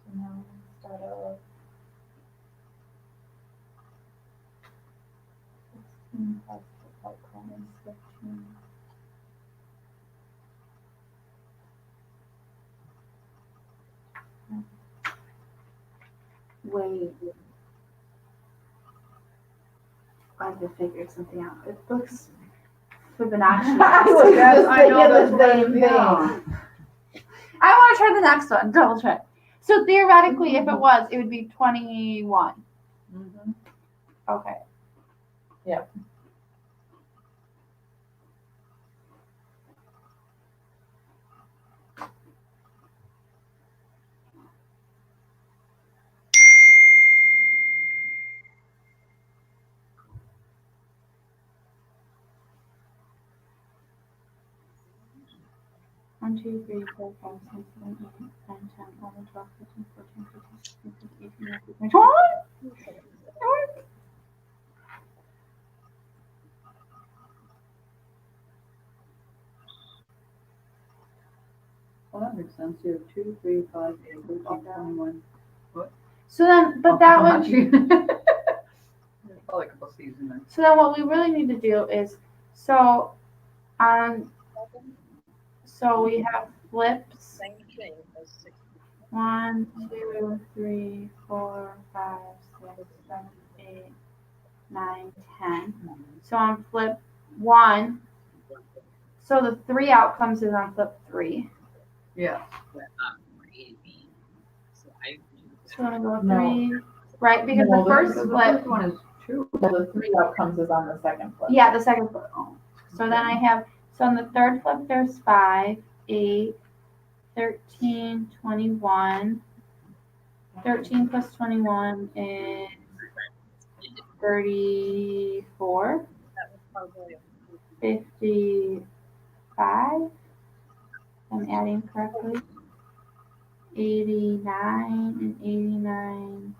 S1: So now instead of 16 possible outcomes, 15.
S7: Wait. I have to figure something out. It looks Fibonacci.
S1: I was just thinking the same thing.
S7: I want to try the next one. Double check. So theoretically, if it was, it would be 21.
S1: Mm-hmm.
S7: Okay.
S1: Yep.
S7: One, 2, 3, 4, 5, 6, 7, 8, 9, 10, 11, 12, 13, 14, 15, 16, 17, 18, 19, 20.
S4: Well, that makes sense. You have 2, 3, 5, 8, 13, 21. What?
S7: So then, but that would.
S4: Probably a couple seasons then.
S7: So then, what we really need to do is, so we have flips.
S6: Same thing as 6.
S7: 1, 2, 3, 4, 5, 6, 7, 8, 9, 10. So on flip 1, so the 3 outcomes is on flip 3.
S4: Yeah.
S7: So I'm gonna go 3, right? Because
S1: No,
S7: the first
S4: The
S7: flip.
S4: first one is 2.
S1: Well, the 3 outcomes is on the second flip.
S7: Yeah, the second flip. Oh. So then I have, so on the third flip, there's 5, 8, 13, 21. 13 plus 21 is 34. 55. I'm adding correctly. 89 and 89.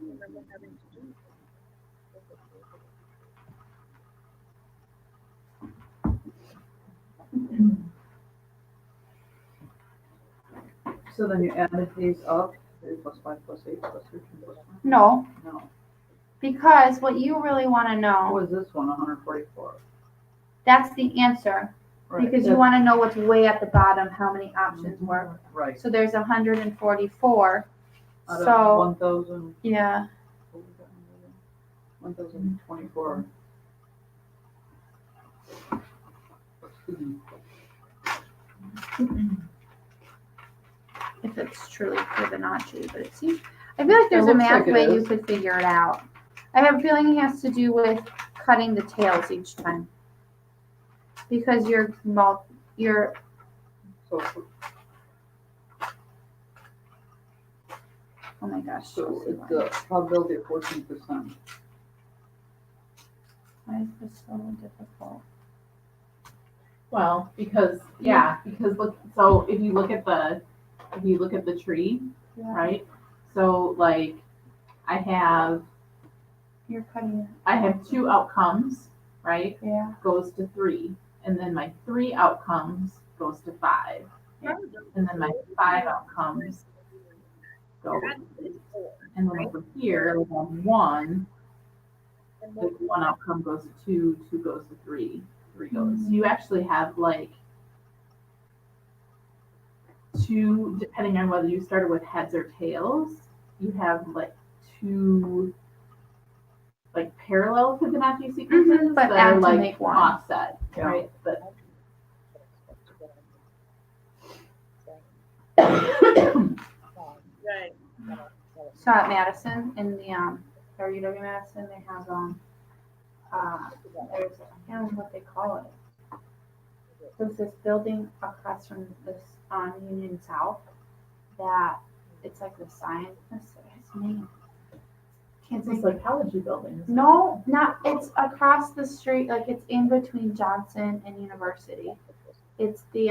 S6: don't remember having to do.
S4: So then you added these up, 3 plus 5 plus 8 plus 13 plus 1.
S7: No,
S4: No.
S7: because what you really want to
S4: What
S7: know,
S4: was this one, 144?
S7: that's the answer.
S4: Right.
S7: Because you want to know what's way at the bottom, how many options were.
S4: Right.
S7: So there's 144.
S4: Out of
S7: So
S4: 1,000,
S7: yeah,
S4: 1,024.
S7: if it's truly Fibonacci, but it seems I feel like there's a
S4: looks
S7: math
S4: like it
S7: way you
S4: is.
S7: could figure it out. I have a feeling it has to do with cutting the tails each time. Because you're
S4: So,
S7: oh my gosh.
S4: so it's a probability of 14%.
S7: Why is this so difficult?
S1: Well, because look, so if you look at the tree,
S7: Yeah.
S1: right? So like
S7: You're cutting it.
S1: I have 2 outcomes, right?
S7: Yeah.
S1: Goes to 3. And then my 3 outcomes goes to 5. And then my 5 outcomes go, and then over here, I have 1. Like 1 outcome goes to 2, 2 goes to 3, 3 goes. So you actually have like 2, depending on whether you started with heads or tails, you have like 2 like parallel Fibonacci sequences
S7: but
S1: that
S7: add
S1: are
S7: to
S1: like
S7: make one.
S1: offset, right? But
S6: Right.
S7: So at Madison in the or UW Madison they have there's I can't remember what they call it. There's this building across from this on Union South that it's like the science what's its name? Can't
S1: it's
S7: think.
S1: psychology buildings.
S7: No, not it's across the street, like it's in between Johnson and University. It's the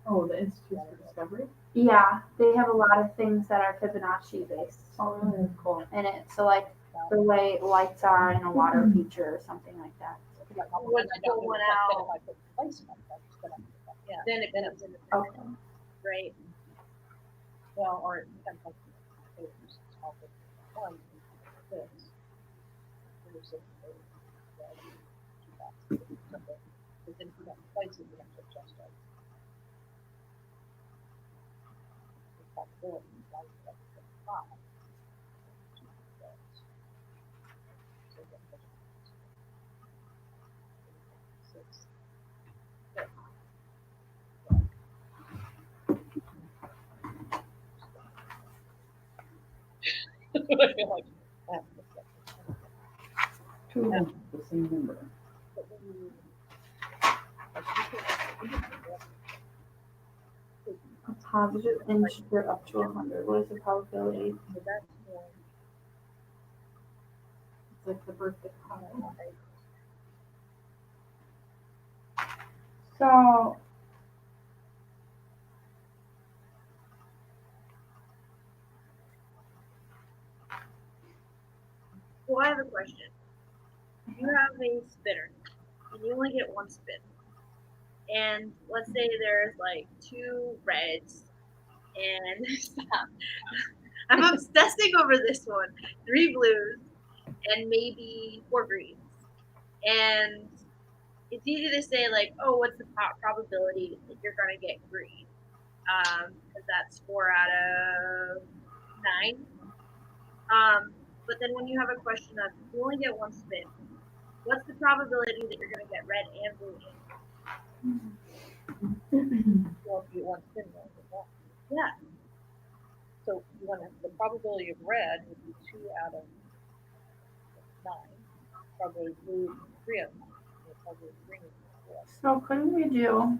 S1: Oh, the Institute for Discovery?
S7: yeah, they have a lot of things that are Fibonacci based
S1: Oh, really? Cool.
S7: in it. So like the way lights are in a water feature or something like that.
S6: What's going out? Yeah. Then it becomes in the
S7: Okay.
S6: right. Well, or it depends on it's all the one. This. There's a- but then if you got places, you have to adjust it. The probability is like that, 5. So then six. I feel like
S4: The same number.
S7: A positive integer up to 100. What is the probability?
S6: that's more.
S1: It's like the birthday card.
S7: So
S5: Well, I have a question. You have a spinner, and you only get 1 spin. And let's say there's like 2 reds, and stop. I'm obsessing over this one. 3 blues, and maybe 4 greens. And it's easy to say like, oh, what's the probability that you're gonna get green? Because that's 4 out of 9. But then when you have a question of you only get 1 spin, what's the probability that you're gonna get red and blue?
S6: Well, if you want spin more than one.
S5: Yeah.
S6: So you want the probability of red would be 2 out of 9. Probably blue 3 out of 9. Probably green 4.
S7: so couldn't we do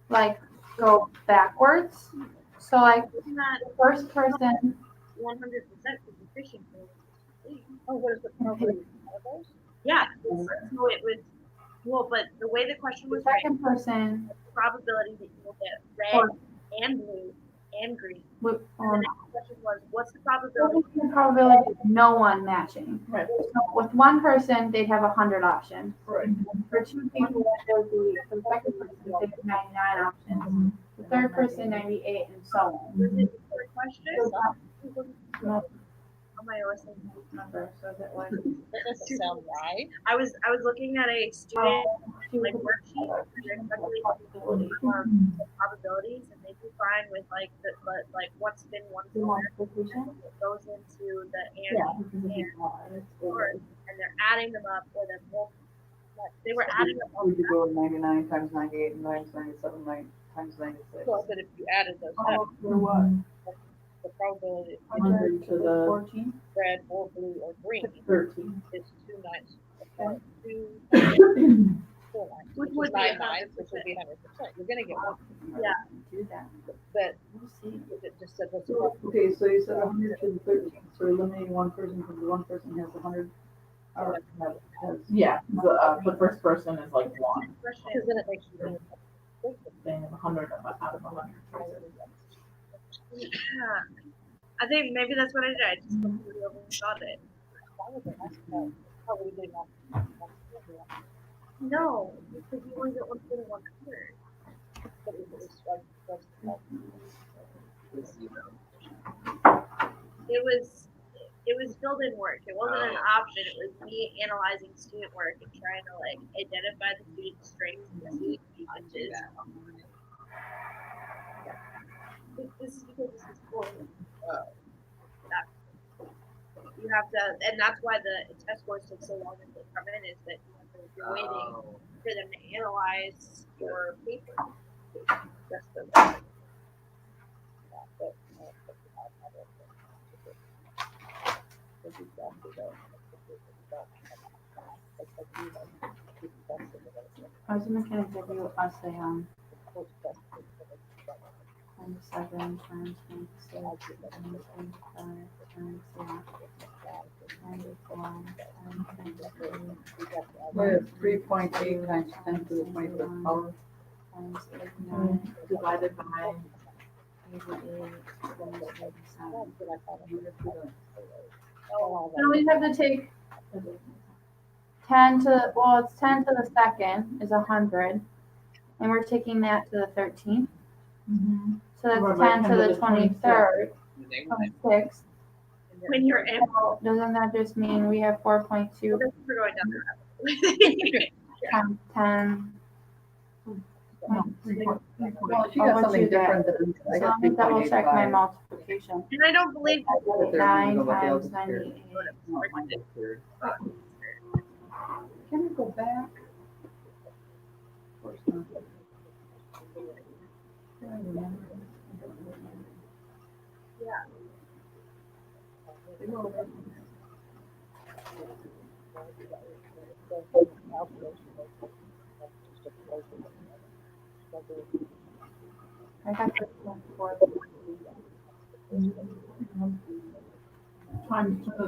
S7: like go backwards? So like
S5: Isn't that
S7: the first person
S5: 100% because the fishing pool is 8?
S6: Oh, what is the probability of those?
S5: Yeah. So it was well, but the way the question
S7: the
S5: was written,
S7: second person
S5: the probability that you will get red and blue and green.
S7: With,
S5: And the next question was, what's the probability?
S7: the probability of no one matching.
S1: Right.
S7: So with one person, they'd have 100 options.
S1: Right.
S7: For two people, there would be, for the second person, they have 99 options. The third person, 98, and so on.
S5: Was it a question?
S7: No.
S5: On my listening
S7: Number, so that was.
S6: That doesn't sound right.
S5: I was looking at a student like worksheet where they're calculating probabilities, and they do fine with like the like one spin, one corner. It goes into the and they're adding them up, or they're they were adding them up.
S4: We could go 99 times 98 and times 97 times 96.
S6: Well, but if you added those up,
S4: For what?
S6: the probability
S4: 100 to the
S7: 14.
S6: red or blue or green
S4: 13.
S6: is 2 nines.
S7: Okay.
S6: 2 4 nines,
S5: Which
S6: which
S5: would
S6: is
S5: be
S6: 9 nines, which would be 100%. You're gonna get one,
S5: Yeah.
S7: Do that.
S6: but
S7: We'll see.
S6: it just said what's the
S4: Okay, so you said 100 to the 13. So eliminating one person because the one person has 100. Or has
S1: Yeah, the first person is like one.
S6: because then it makes you
S1: They have 100 out of 100.
S5: Yeah. I think maybe that's what I did. I just completely overshot it.
S6: probably did not.
S5: No, because you only get one spin and one corner.
S6: But it was like
S5: It was built-in work. It wasn't an option. It was me analyzing student work and trying to like identify the student's strengths and see punches. This is because this is cool. You have to, and that's why the test scores take so long to come in. Is that you're waiting for them to analyze your paper. That's the.
S7: I was going to give you us a 27 times 26 times 25 times 94 times
S4: 3.8 times 10 to the 25th power.
S7: times 89
S1: Divided by
S7: 88 times 87.
S6: oh,
S7: So we have to take 10 to, well, it's 10 to the second is 100. And we're taking that to the 13th. So that's
S1: Right,
S7: 10 to the 23rd, 26th.
S5: When you're in,
S7: So doesn't that just mean we have 4.2
S5: we're going down the
S7: times 10?
S4: Well, she got something different than I
S7: So
S4: got
S7: let me double check my
S4: 3.85.
S7: multiplication.
S5: And I don't believe
S7: 9 times 98.
S4: Can you go back? Of course not. I remember.
S7: I got this one for
S1: times 10 to the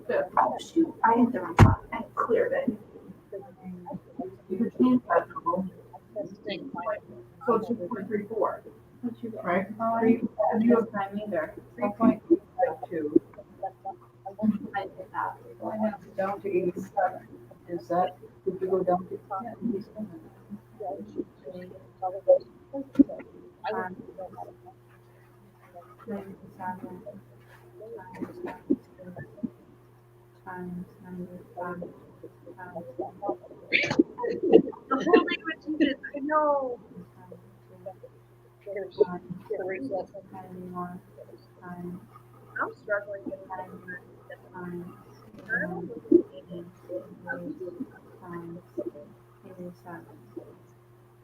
S1: 25th.
S7: oh shoot, I hit the wrong spot. I cleared it.
S1: You could change that number. So it's 2.34, right?
S7: Oh, I didn't do this time either.
S4: 3.52.
S7: I did that.
S4: I have down to 87. Is that, would you go down to 87?
S7: Times 95 times
S5: the whole language is, I know.
S7: 91 times
S5: I'm struggling with that.
S7: times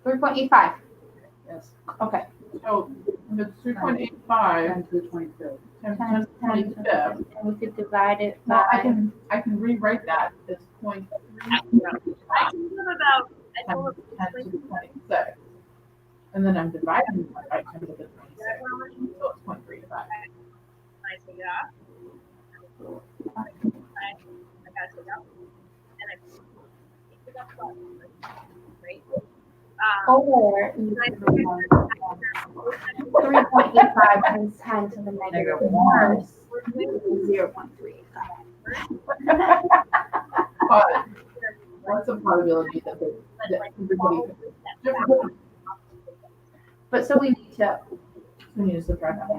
S7: 3.85.
S4: Yes.
S7: Okay.
S1: So it's 3.85
S4: 10 to the 25th.
S1: times 10 to the 25th.
S7: And we could divide it
S1: Now
S7: by.
S1: I can rewrite that as 0.3
S5: I told him about, I told him,
S1: 10 to the 26. And then I'm dividing by 10 to the 26. So it's 0.35.
S5: I take it off. I gotta take it out. And I take it off. Right?
S7: Or
S5: I
S7: 3.85 times 10 to the negative 1 is 0.385.
S9: But what's the probability that everybody different?
S7: But so we need to.
S9: We need to subtract that.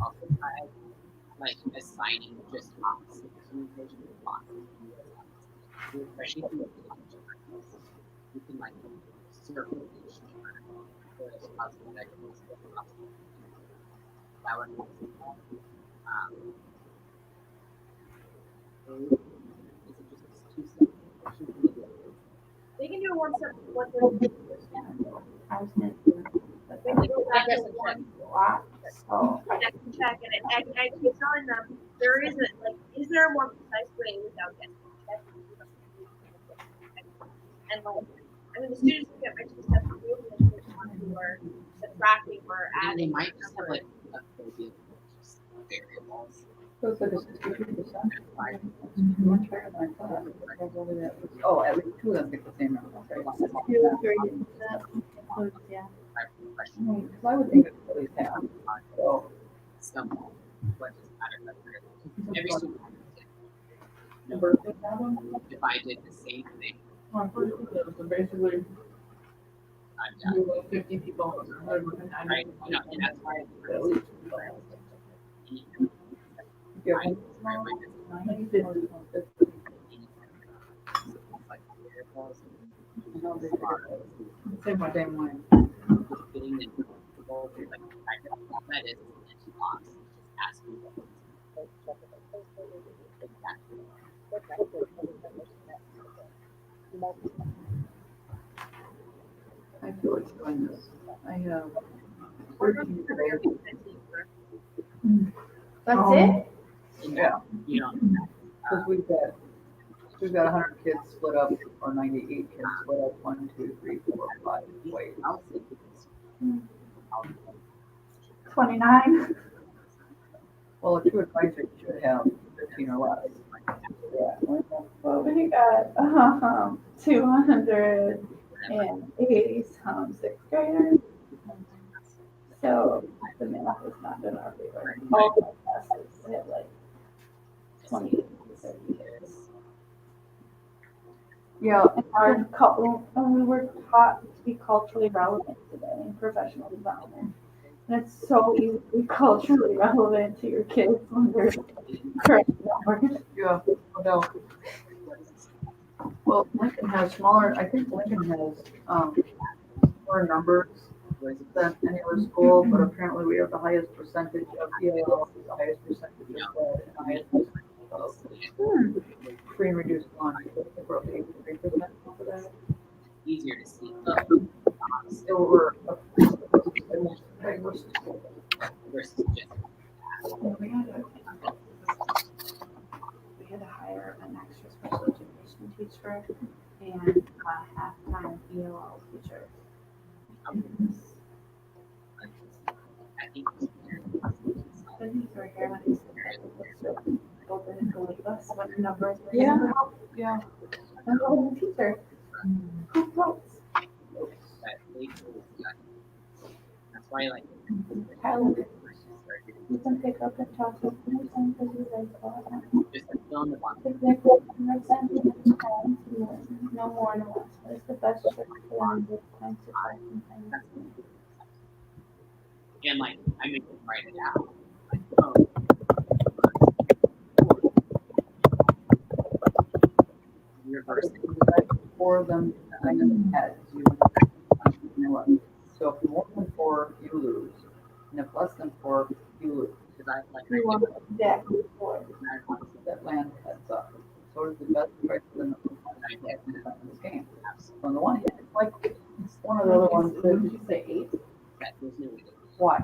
S8: Also tried like assigning just opposite communication boxes. Especially if you can like circle each term for as possible negatives as possible. That would make sense. Is it just 2 steps?
S5: They can do a 1 step.
S7: I was going to do but
S5: They can go back to
S6: Yes,
S5: one.
S7: so
S5: Check and check, and I keep telling them there isn't like, is there a more precise way without getting checked? And like, I mean, the students can get my 2 steps to do it or subtracting or
S8: They
S5: adding.
S8: might just have like a phobia of just variables.
S4: So it's like a 62%. Much higher than I thought. Oh, at least 2 of them get the same number. Okay.
S7: 2, 3, that includes, yeah.
S4: Because I would think it's at least half. So,
S8: Some, what does matter? Every student. No,
S9: Birthday problem?
S8: if I did the same thing,
S9: So basically,
S8: I'm
S9: you
S8: done.
S9: have 50 people.
S8: Right? You know, and that's why
S4: at least. Yeah.
S9: Same way.
S4: Same way.
S8: Getting the people like that is into box. Just asking them.
S4: I feel like doing this. I have.
S7: That's it?
S4: Yeah.
S8: You know,
S4: Because we've got 100 kids split up, or 98 kids split up. 1, 2, 3, 4, 5. Wait.
S7: 29.
S4: Well, a true advisor should have 15 or less. Yeah.
S7: Well, we got 280 some 6th graders. So the math is not in our favor. All the classes have like 20 to 30 kids.
S4: Yeah.
S7: And our couple, and we were taught to be culturally relevant today in professional development. And it's so easy to be culturally relevant to your kids when they're correct numbers.
S4: Yeah. No doubt. Well, Lincoln has smaller. I think Lincoln has smaller numbers than any other school, but apparently we have the highest percentage of ELL, the highest percentage of SLED, and the highest percentage of free and reduced lunch. I think we're up to 83% for that.
S8: easier to see.
S4: Still, we're a diverse school.
S8: Versus just
S7: We had to hire an extra special education teacher and a half-time ELL teacher.
S8: I think
S7: I think you were here when he said that people didn't believe us when the numbers were.
S4: Yeah. Yeah.
S7: And the whole teacher. Who votes?
S8: that they that's why like
S7: Tyler, you can pick up and talk to me because you guys all have.
S8: just like fill in the blank.
S7: No more, no less. What is the best trick for them with time to talk and things?
S8: And like I make them write it out. Like, oh. Reversing.
S4: 4 of them, I had you. So if more than 4, you lose. And if less than 4, you lose.
S8: Because I like
S7: We want exactly four.
S4: That land heads up. So does the best price in the this game. On the one hand, it's like one of the other ones.
S9: Did you say 8?
S8: that there's no way to
S4: Why?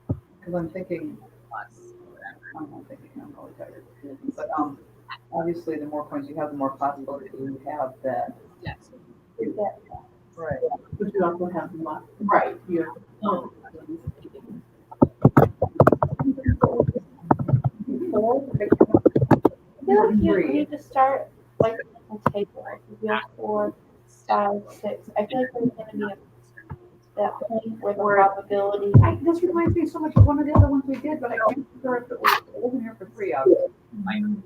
S4: Because I'm thinking,
S8: plus whatever.
S4: I'm not thinking, I'm really tired. But obviously, the more coins you have, the more possibility you have that.
S8: Yes.
S4: Right.
S9: But you also have lots. Right. You have
S7: I feel like you need to start like a table. If you have four 5, 6. I feel like there's going to be that point where the probability.
S4: This reminds me so much of one of the other ones we did, but I can't remember if it was, I wasn't here for 3 hours.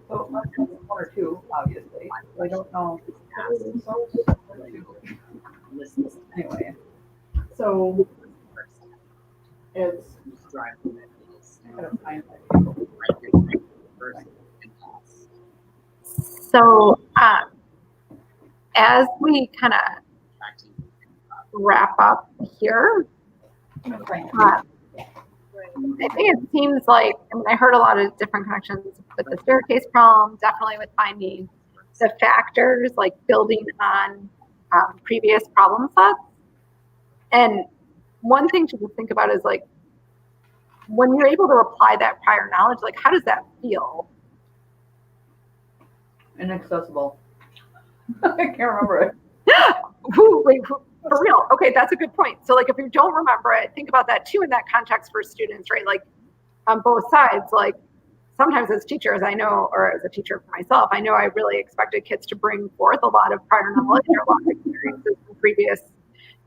S4: So it must have been 1 or 2, obviously. I don't know. Anyway, so it's. I gotta find that.
S3: So as we kind of wrap up here, I think it seems like, I mean, I heard a lot of different connections with the staircase problem, definitely with finding the factors, like building on previous problem sets. And one thing to just think about is like, when you're able to apply that prior knowledge, like how does that feel?
S4: Inaccessible. I can't remember it.
S3: Wait, for real? Okay, that's a good point. So like if you don't remember it, think about that too in that context for students, right? Like on both sides, like sometimes as teachers, I know, or as a teacher for myself, I know I really expected kids to bring forth a lot of prior knowledge or a lot of experiences in previous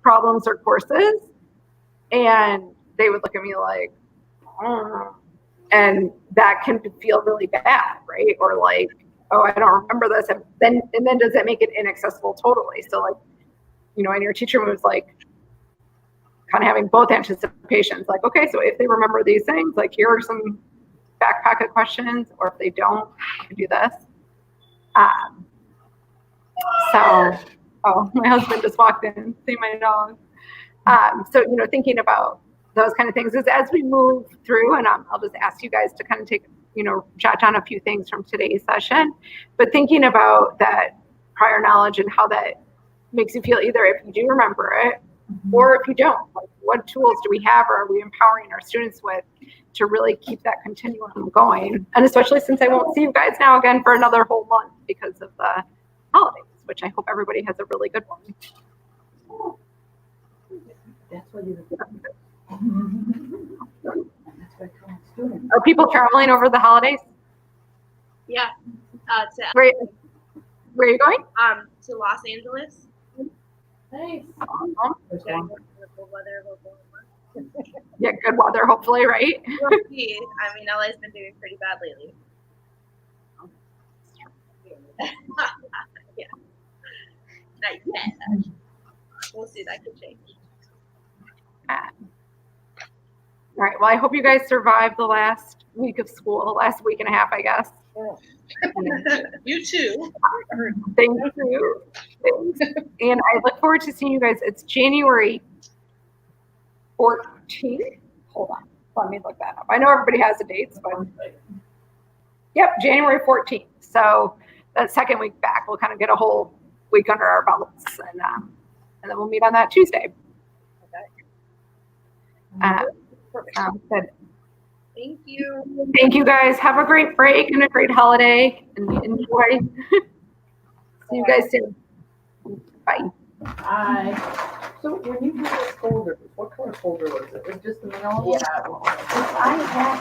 S3: problems or courses. And they would look at me like, oh. And that can feel really bad, right? Or like, oh, I don't remember this. And then does that make it inaccessible totally? So like, you know, and your teacher was like kind of having both anticipations, like, okay, so if they remember these things, like here are some back pocket questions, or if they don't, you can do this. Oh, my husband just walked in, see my dog. So, you know, thinking about those kind of things is as we move through, and I'll just ask you guys to kind of take, you know, jot down a few things from today's session, but thinking about that prior knowledge and how that makes you feel either if you do remember it or if you don't. Like, what tools do we have or are we empowering our students with to really keep that continuum going? And especially since I won't see you guys now again for another whole month because of the holidays, which I hope everybody has a really good one.
S4: That's what you
S3: Are people traveling over the holidays?
S5: Yeah.
S3: Where are you going?
S5: To Los Angeles.
S7: Nice.
S3: Yeah, good weather, hopefully, right?
S5: We'll see. I mean, LA's been doing pretty bad lately. Yeah. Not yet. We'll see. That could change.
S3: All right. Well, I hope you guys survived the last week of school, last week and a half, I guess.
S6: You too.
S3: Thank you. And I look forward to seeing you guys. It's January 14th. Hold on. Let me look that up. I know everybody has the dates, but yep, January 14th. So that second week back, we'll kind of get a whole week under our belts, and then we'll meet on that Tuesday. Sounds good.
S5: Thank you.
S3: Thank you guys. Have a great break and a great holiday, and enjoy. See you guys soon. Bye.
S4: Bye. So when you do this folder, what color folder was it? Was it just the mail?
S9: Yeah.
S4: I have it.